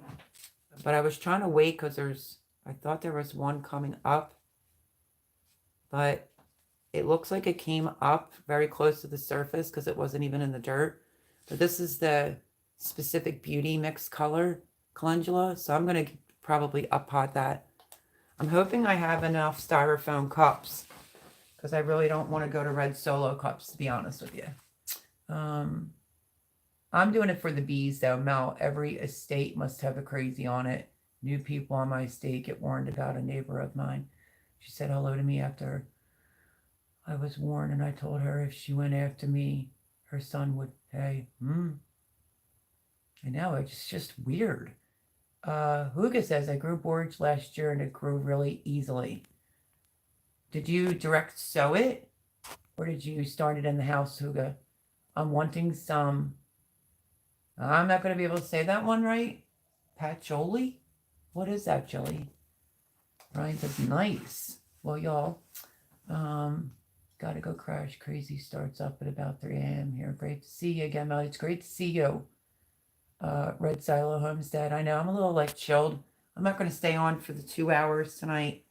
But I was trying to wait because I thought there was one coming up. But it looks like it came up very close to the surface because it wasn't even in the dirt. But this is the specific beauty mixed color calendula. So I'm going to probably up pot that. I'm hoping I have enough styrofoam cups because I really don't want to go to red solo cups, to be honest with you. I'm doing it for the bees, though. Mel, every estate must have a crazy on it. New people on my estate get warned about a neighbor of mine. She said hello to me after I was warned, and I told her if she went after me, her son would pay. I know, it's just weird. Huga says, I grew borage last year, and it grew really easily. Did you direct sow it? Or did you start it in the house, Huga? I'm wanting some... I'm not going to be able to say that one right. Patchouli? What is that, Joey? Ryan says, nice. Well, y'all, gotta go crash. Crazy starts up at about 3 a.m. here. Great to see you again, Melly. It's great to see you. Red Silo Homestead. I know, I'm a little like chilled. I'm not going to stay on for the 2 hours tonight.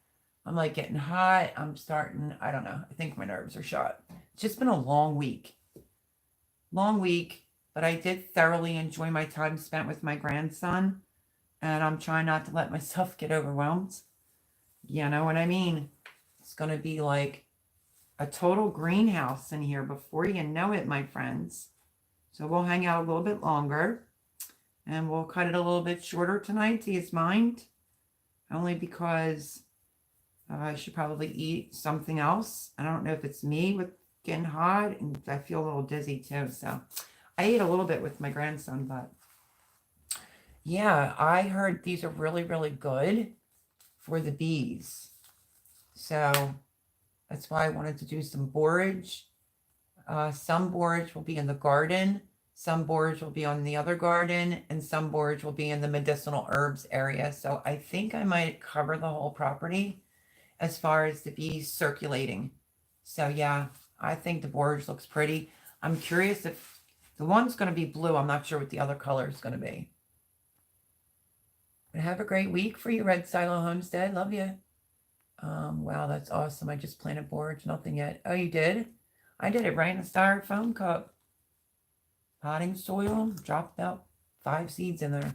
I'm like getting hot. I'm starting, I don't know. I think my nerves are shot. It's just been a long week. but I did thoroughly enjoy my time spent with my grandson, and I'm trying not to let myself get overwhelmed. You know what I mean? It's going to be like a total greenhouse in here before you know it, my friends. So we'll hang out a little bit longer, and we'll cut it a little bit shorter tonight to his mind, only because I should probably eat something else. I don't know if it's me with getting hot, and I feel a little dizzy too. So I ate a little bit with my grandson, but yeah, I heard these are really, really good for the bees. So that's why I wanted to do some borage. Some borage will be in the garden, some borage will be on the other garden, and some borage will be in the medicinal herbs area. So I think I might cover the whole property as far as the bees circulating. So yeah, I think the borage looks pretty. I'm curious if the one's going to be blue. I'm not sure what the other color is going to be. But have a great week for you, Red Silo Homestead. Love you. Wow, that's awesome. I just planted borage, nothing yet. Oh, you did? I did it right in a styrofoam cup. Potting soil, dropped out 5 seeds in there.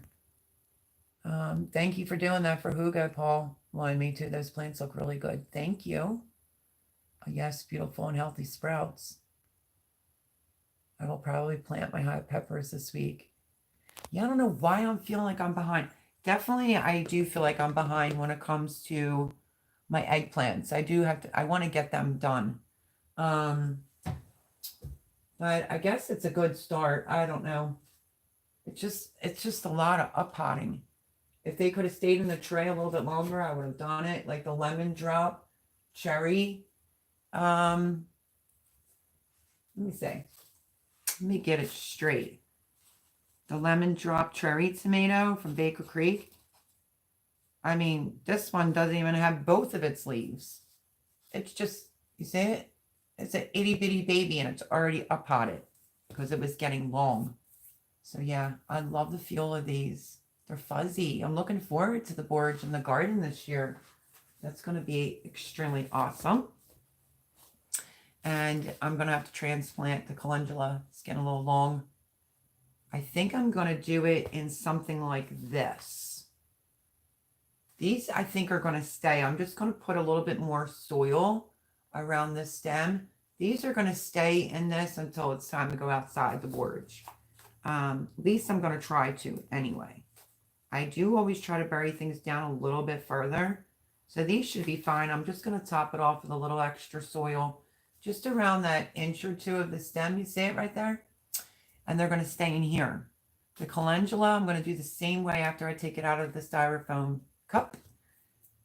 Thank you for doing that for Hugo, Paul. Wanted me to. Those plants look really good. Thank you. Yes, beautiful and healthy sprouts. I will probably plant my hot peppers this week. Yeah, I don't know why I'm feeling like I'm behind. Definitely, I do feel like I'm behind when it comes to my eggplants. I want to get them done. But I guess it's a good start. I don't know. It's just a lot of up-potting. If they could have stayed in the tray a little bit longer, I would have done it. Like the lemon drop, cherry. Let me see. Let me get it straight. The lemon drop cherry tomato from Baker Creek. I mean, this one doesn't even have both of its leaves. It's just, you see it? It's an itty bitty baby and it's already up potted because it was getting long. So yeah, I love the feel of these. They're fuzzy. I'm looking forward to the borage in the garden this year. That's going to be extremely awesome. And I'm going to have to transplant the calendula. It's getting a little long. I think I'm going to do it in something like this. These, I think, are going to stay. I'm just going to put a little bit more soil around the stem. These are going to stay in this until it's time to go outside the borage. At least I'm going to try to anyway. I do always try to bury things down a little bit further. So these should be fine. I'm just going to top it off with a little extra soil just around that inch or two of the stem. You see it right there? And they're going to stay in here. The calendula, I'm going to do the same way after I take it out of the styrofoam cup.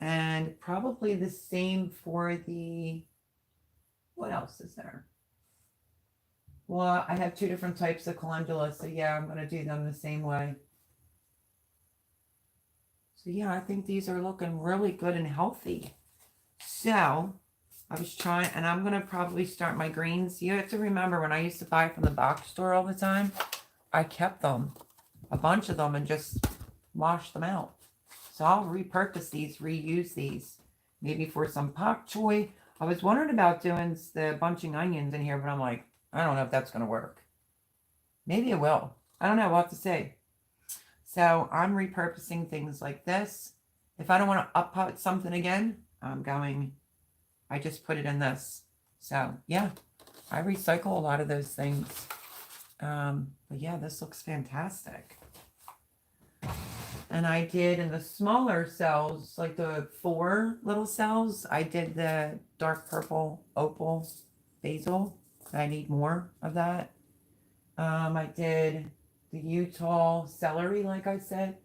And probably the same for the, what else is there? Well, I have 2 different types of calendula, so yeah, I'm going to do them the same way. So yeah, I think these are looking really good and healthy. So I was trying, and I'm going to probably start my greens. You have to remember, when I used to buy from the box store all the time, I kept them, a bunch of them, and just washed them out. So I'll repurpose these, reuse these, maybe for some pak choy. I was wondering about doing the bunching onions in here, but I'm like, I don't know if that's going to work. Maybe it will. I don't know what to say. So I'm repurposing things like this. If I don't want to up something again, I just put it in this. So yeah, I recycle a lot of those things. But yeah, this looks fantastic. And I did in the smaller cells, like the 4 little cells, I did the dark purple opal basil. I need more of that. I did the Utah celery, like I said.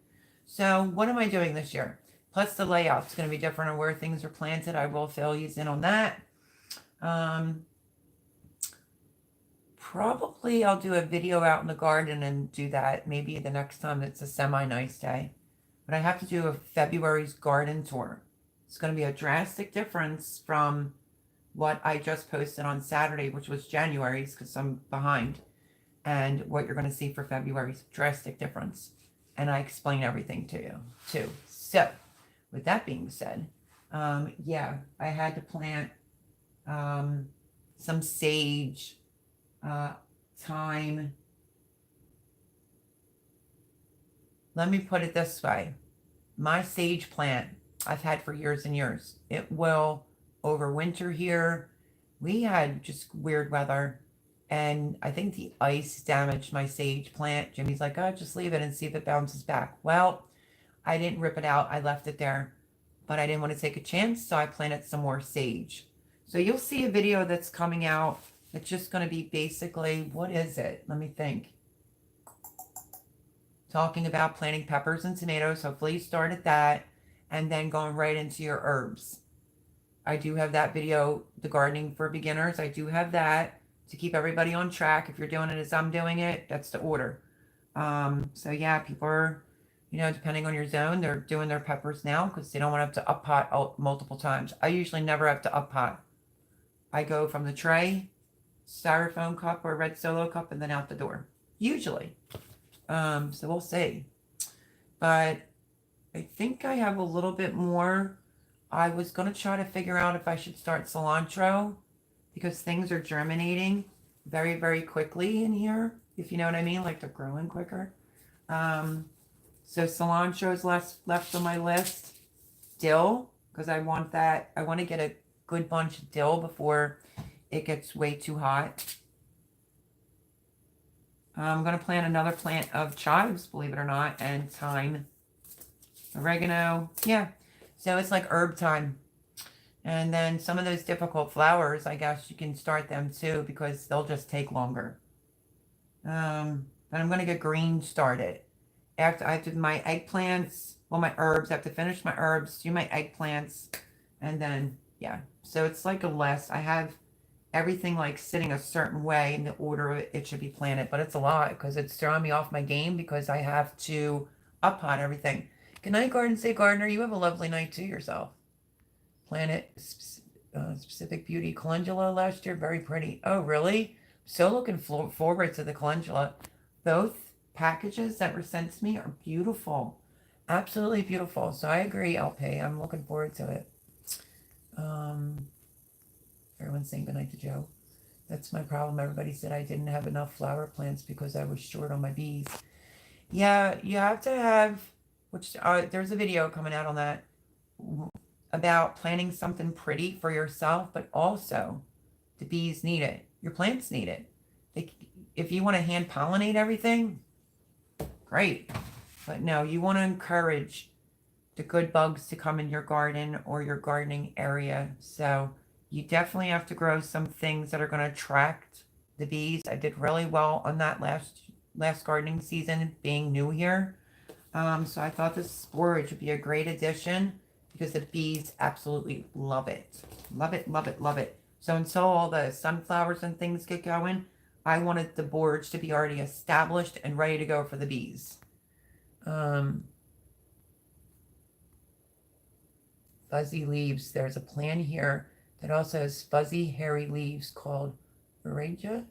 So what am I doing this year? Plus the layout's going to be different on where things are planted. I will fill you in on that. Probably I'll do a video out in the garden and do that maybe the next time it's a semi-nice day. But I have to do a February's garden tour. It's going to be a drastic difference from what I just posted on Saturday, which was January's because I'm behind, and what you're going to see for February's. Drastic difference. And I explain everything to you too. So with that being said, yeah, I had to plant some sage, thyme, let me put it this way. My sage plant I've had for years and years. It will overwinter here. We had just weird weather, and I think the ice damaged my sage plant. Jimmy's like, oh, just leave it and see if it bounces back. Well, I didn't rip it out. I left it there, but I didn't want to take a chance, so I planted some more sage. So you'll see a video that's coming out. It's just going to be basically, what is it? Let me think. Talking about planting peppers and tomatoes. Hopefully you started that, and then going right into your herbs. I do have that video, the gardening for beginners. I do have that to keep everybody on track. If you're doing it as I'm doing it, that's the order. So yeah, people are, depending on your zone, they're doing their peppers now because they don't want to have to up pot multiple times. I usually never have to up pot. I go from the tray, styrofoam cup or red solo cup, and then out the door. Usually. So we'll see. But I think I have a little bit more. I was going to try to figure out if I should start cilantro because things are germinating very, very quickly in here, if you know what I mean, like they're growing quicker. So cilantro is left on my list. Dill, because I want to get a good bunch of dill before it gets way too hot. I'm going to plant another plant of chives, believe it or not, and thyme. Oregano. Yeah. So it's like herb time. And then some of those difficult flowers, I guess you can start them too because they'll just take longer. But I'm going to get green started. After I do my eggplants, well, my herbs, I have to finish my herbs, do my eggplants, and then, yeah. So it's like a list. I have everything like sitting a certain way in the order it should be planted, but it's a lot because it's throwing me off my game because I have to up pot everything. Good night, Garden State Gardener. You have a lovely night to yourself. Planet Specific Beauty Calendula last year. Very pretty. Oh, really? So looking forward to the calendula. Both packages that were sent to me are beautiful. Absolutely beautiful. So I agree, LP. I'm looking forward to it. Everyone's saying goodnight to Joe. That's my problem. Everybody said I didn't have enough flower plants because I was short on my bees. Yeah, you have to have, which there's a video coming out on that about planting something pretty for yourself, but also the bees need it. Your plants need it. If you want to hand pollinate everything, great. But no, you want to encourage the good bugs to come in your garden or your gardening area. So you definitely have to grow some things that are going to attract the bees. I did really well on that last gardening season, being new here. So I thought this forage would be a great addition because the bees absolutely love it. Love it, love it, love it. So until all the sunflowers and things get going, I wanted the borage to be already established and ready to go for the bees. Fuzzy leaves. There's a plant here that also has fuzzy, hairy leaves called Viragia.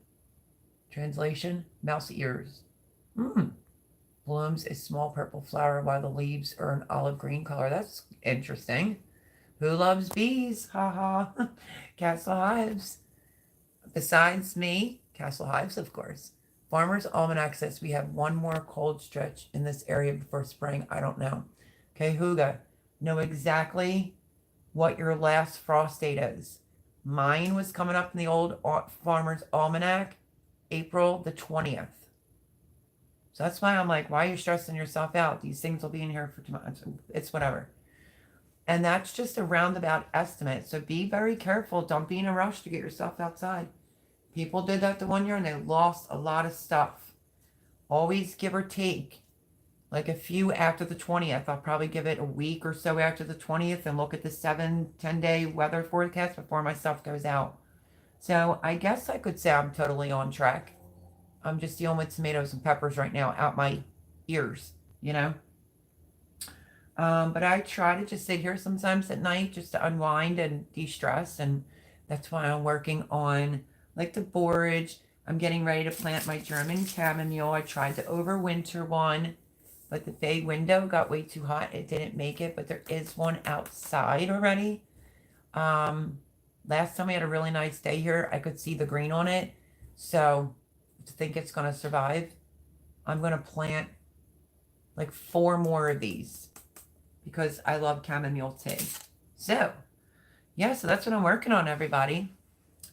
Translation, mouse ears. Blooms a small purple flower while the leaves are an olive green color. That's interesting. Who loves bees? Haha. Castle Hives. Besides me, Castle Hives, of course. Farmer's Almanac says we have one more cold stretch in this area before spring. I don't know. Okay, Huga, know exactly what your last frost date is. Mine was coming up in the old Farmer's Almanac, April the 20th. So that's why I'm like, why are you stressing yourself out? These things will be in here for 2 months. It's whatever. And that's just a roundabout estimate. So be very careful. Don't be in a rush to get yourself outside. People did that the one year and they lost a lot of stuff. Always give or take. Like a few after the 20th. I'll probably give it a week or so after the 20th and look at the 7-10 day weather forecast before my stuff goes out. So I guess I could say I'm totally on track. I'm just dealing with tomatoes and peppers right now out my ears, you know. But I try to just sit here sometimes at night just to unwind and de-stress. And that's why I'm working on like the borage. I'm getting ready to plant my German chamomile. I tried to overwinter one, but the bay window got way too hot. It didn't make it, but there is one outside already. Last time we had a really nice day here, I could see the green on it. So I think it's going to survive. I'm going to plant like 4 more of these because I love chamomile tea. So, yeah, so that's what I'm working on, everybody.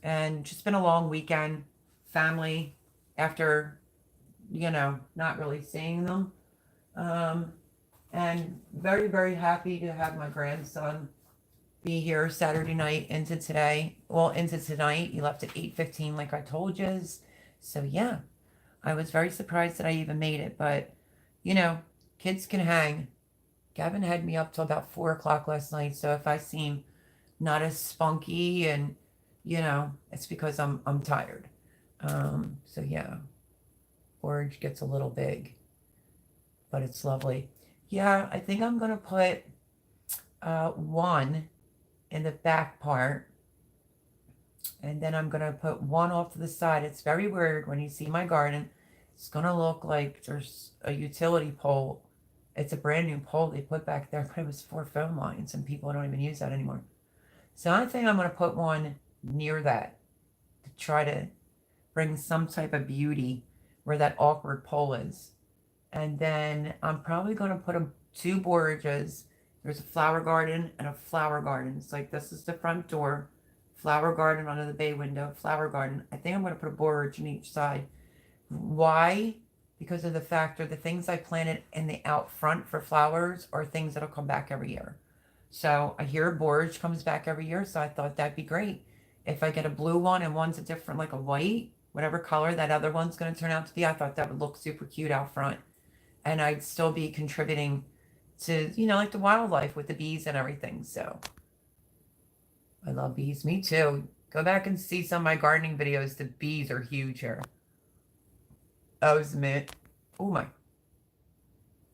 And just been a long weekend, family, after, not really seeing them. Um, and very, very happy to have my grandson be here Saturday night into today. Well, into tonight. He left at 8:15 like I told you. So, yeah, I was very surprised that I even made it. But, you know, kids can hang. Gavin had me up till about 4 o'clock last night. So if I seem not as spunky and, it's because I'm tired. So, yeah, Orange gets a little big, but it's lovely. Yeah, I think I'm going to put one in the back part, and then I'm going to put one off to the side. It's very weird when you see my garden. It's going to look like there's a utility pole. It's a brand new pole they put back there, but it was 4 phone lines, and people don't even use that anymore. So I think I'm going to put one near that to try to bring some type of beauty where that awkward pole is. And then I'm probably going to put 2 borrages. There's a flower garden and a flower garden. It's like this is the front door, flower garden under the bay window, flower garden. I think I'm going to put a borage on each side. Why? Because of the factor, the things I planted in the out front for flowers are things that'll come back every year. So I hear borage comes back every year, so I thought that'd be great. If I get a blue one and one's a different, like a white, whatever color that other one's going to turn out to be, I thought that would look super cute out front. And I'd still be contributing to, like the wildlife with the bees and everything. So I love bees. Me too. Go back and see some of my gardening videos. The bees are huge here. Oh, was a minute. Oh my.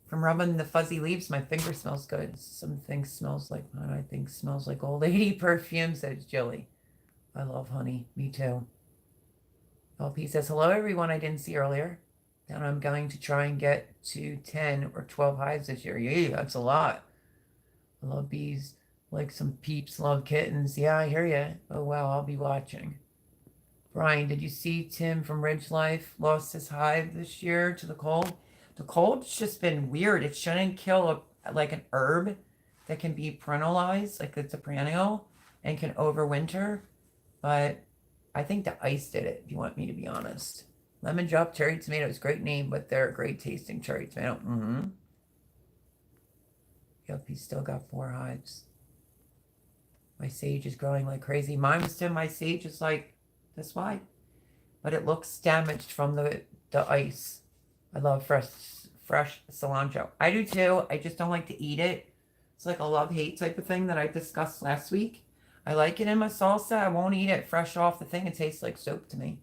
From rubbing the fuzzy leaves, my finger smells good. Something smells like, I think smells like old lady perfume, says Jilly. I love honey. Me too. LP says, hello everyone I didn't see earlier. And I'm going to try and get to 10 or 12 hives this year. Yeah, that's a lot. I love bees. Like some peeps love kittens. Yeah, I hear you. Oh, wow, I'll be watching. Brian, did you see Tim from Ridge Life lost his hive this year to the cold? The cold's just been weird. It shouldn't kill like an herb that can be perennialized, like it's a perennial, and can overwinter. But I think the ice did it, if you want me to be honest. Lemon drop cherry tomatoes, great name, but they're a great tasting cherry tomato. Mm-hmm. Yep, he's still got 4 hives. My sage is growing like crazy. Mine was still, my sage is like this wide, but it looks damaged from the ice. I love fresh cilantro. I do too. I just don't like to eat it. It's like a love-hate type of thing that I discussed last week. I like it in my salsa. I won't eat it fresh off the thing. It tastes like soap to me.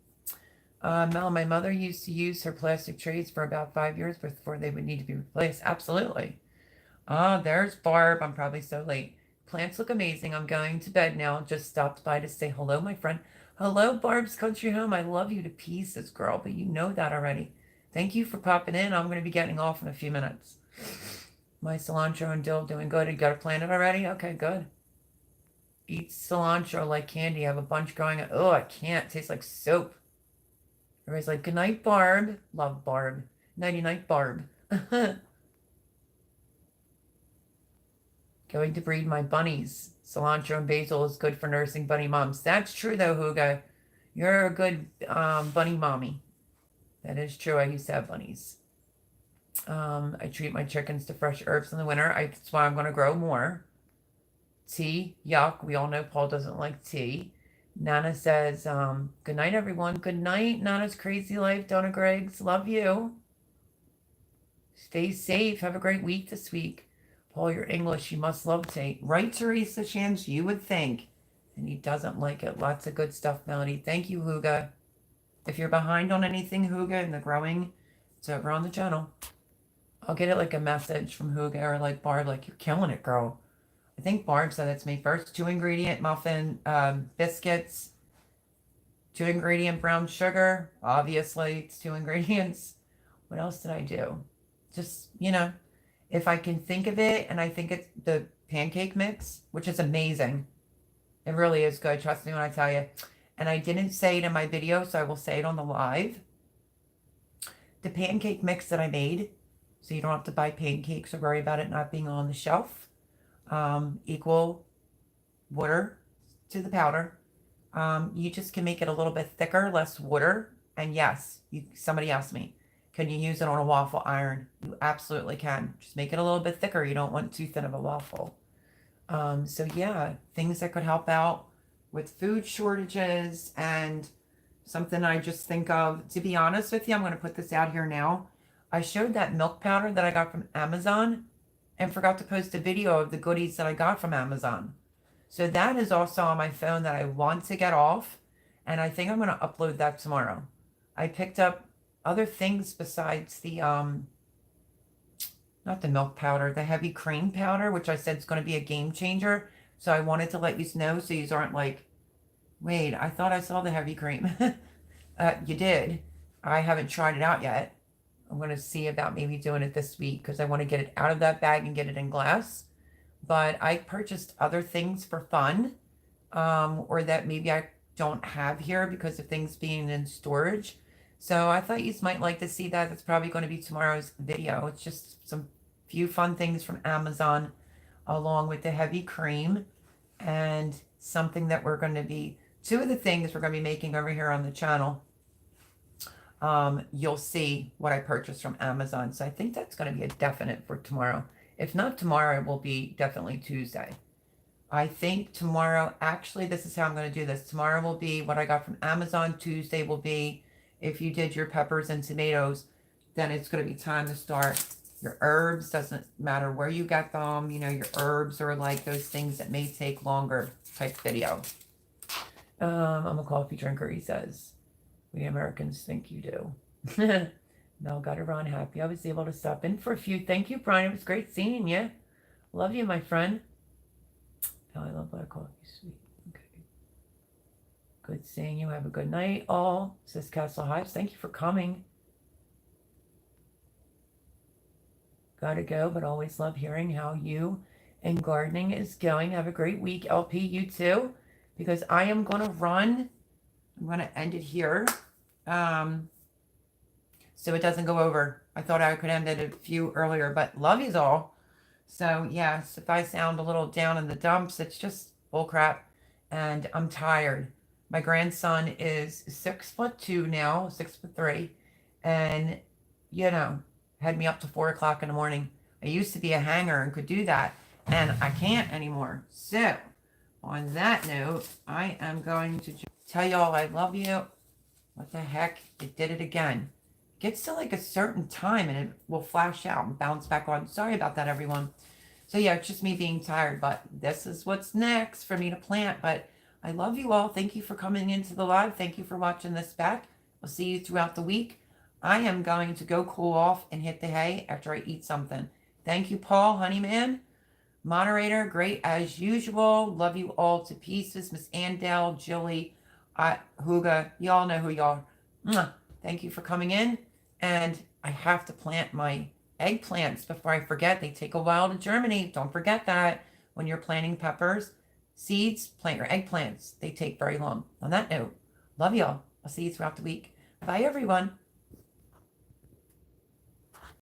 Mel, my mother used to use her plastic trays for about 5 years before they would need to be replaced. Absolutely. There's Barb. I'm probably so late. Plants look amazing. I'm going to bed now. Just stopped by to say hello, my friend. Hello, Barb's Country Home. I love you to pieces, girl, but you know that already. Thank you for popping in. I'm going to be getting off in a few minutes. My cilantro and dill doing good. You got a plant it already? Okay, good. Eat cilantro like candy. I have a bunch going. Oh, I can't. It tastes like soap. Everybody's like, good night, Barb. Love Barb. Nighty-night, Barb. Going to breed my bunnies. Cilantro and basil is good for nursing bunny moms. That's true, though, Huga. You're a good bunny mommy. That is true. I used to have bunnies. I treat my chickens to fresh herbs in the winter. That's why I'm going to grow more. Tea, yuck. We all know Paul doesn't like tea. Nana says, good night, everyone. Good night, Nana's Crazy Life. Donna Greggs, love you. Stay safe. Have a great week this week. Paul, you're English. You must love tea. Right, Teresa Shams? You would think. And he doesn't like it. Lots of good stuff, Melody. Thank you, Huga. If you're behind on anything, Huga, in the growing, it's over on the channel. I'll get it like a message from Huga or like Barb, like, you're killing it, girl. I think Barb said it's me first. 2-ingredient muffin biscuits. 2-ingredient brown sugar. Obviously, it's 2 ingredients. What else did I do? Just, if I can think of it, and I think it's the pancake mix, which is amazing. It really is good. Trust me when I tell you. And I didn't say it in my video, so I will say it on the live. The pancake mix that I made, so you don't have to buy pancakes or worry about it not being on the shelf. Equal water to the powder. You just can make it a little bit thicker, less water. And yes, somebody asked me, can you use it on a waffle iron? You absolutely can. Just make it a little bit thicker. You don't want too thin of a waffle. So yeah, things that could help out with food shortages and something I just think of. To be honest with you, I'm going to put this out here now. I showed that milk powder that I got from Amazon and forgot to post a video of the goodies that I got from Amazon. So that is also on my phone that I want to get off, and I think I'm going to upload that tomorrow. I picked up other things besides the not the milk powder, the heavy cream powder, which I said is going to be a game changer. So I wanted to let you know so you aren't like, wait, I thought I saw the heavy cream. You did. I haven't tried it out yet. I'm going to see about maybe doing it this week because I want to get it out of that bag and get it in glass. But I purchased other things for fun, or that maybe I don't have here because of things being in storage. So I thought you might like to see that. That's probably going to be tomorrow's video. It's just some few fun things from Amazon, along with the heavy cream and something that we're going to be, two of the things we're going to be making over here on the channel. You'll see what I purchased from Amazon. So I think that's going to be a definite for tomorrow. If not tomorrow, it will be definitely Tuesday. I think tomorrow, actually, this is how I'm going to do this. Tomorrow will be what I got from Amazon. Tuesday will be, if you did your peppers and tomatoes, then it's going to be time to start your herbs. Doesn't matter where you get them. You know, your herbs are like those things that may take longer type video. I'm a coffee drinker, he says. We Americans think you do. Mel got to run. Happy I was able to stop in for a few. Thank you, Brian. It was great seeing you. Love you, my friend. Oh, I love black coffee. Sweet. Okay. Good seeing you. Have a good night, all. Says Castle Hives. Thank you for coming. Gotta go, but always love hearing how you and gardening is going. Have a great week, LP. You too. Because I am going to run. I'm going to end it here. So it doesn't go over. I thought I could end it a few earlier, but love yous all. So yes, if I sound a little down in the dumps, it's just bull crap. And I'm tired. My grandson is 6'2" now, 6'3", and you know, had me up to 4 o'clock in the morning. I used to be a hanger and could do that, and I can't anymore. So on that note, I am going to tell y'all I love you. What the heck? It did it again. Gets to like a certain time and it will flash out and bounce back on. Sorry about that, everyone. So yeah, it's just me being tired, but this is what's next for me to plant. But I love you all. Thank you for coming into the live. Thank you for watching this back. I'll see you throughout the week. I am going to go cool off and hit the hay after I eat something. Thank you, Paul, Honeyman. Moderator, great as usual. Love you all to pieces. Miss Andel, Jilly, Huga, y'all know who y'all are. Thank you for coming in. And I have to plant my eggplants before I forget. They take a while to germinate. Don't forget that. When you're planting peppers, seeds, plant your eggplants. They take very long. On that note, love y'all. I'll see you throughout the week. Bye, everyone.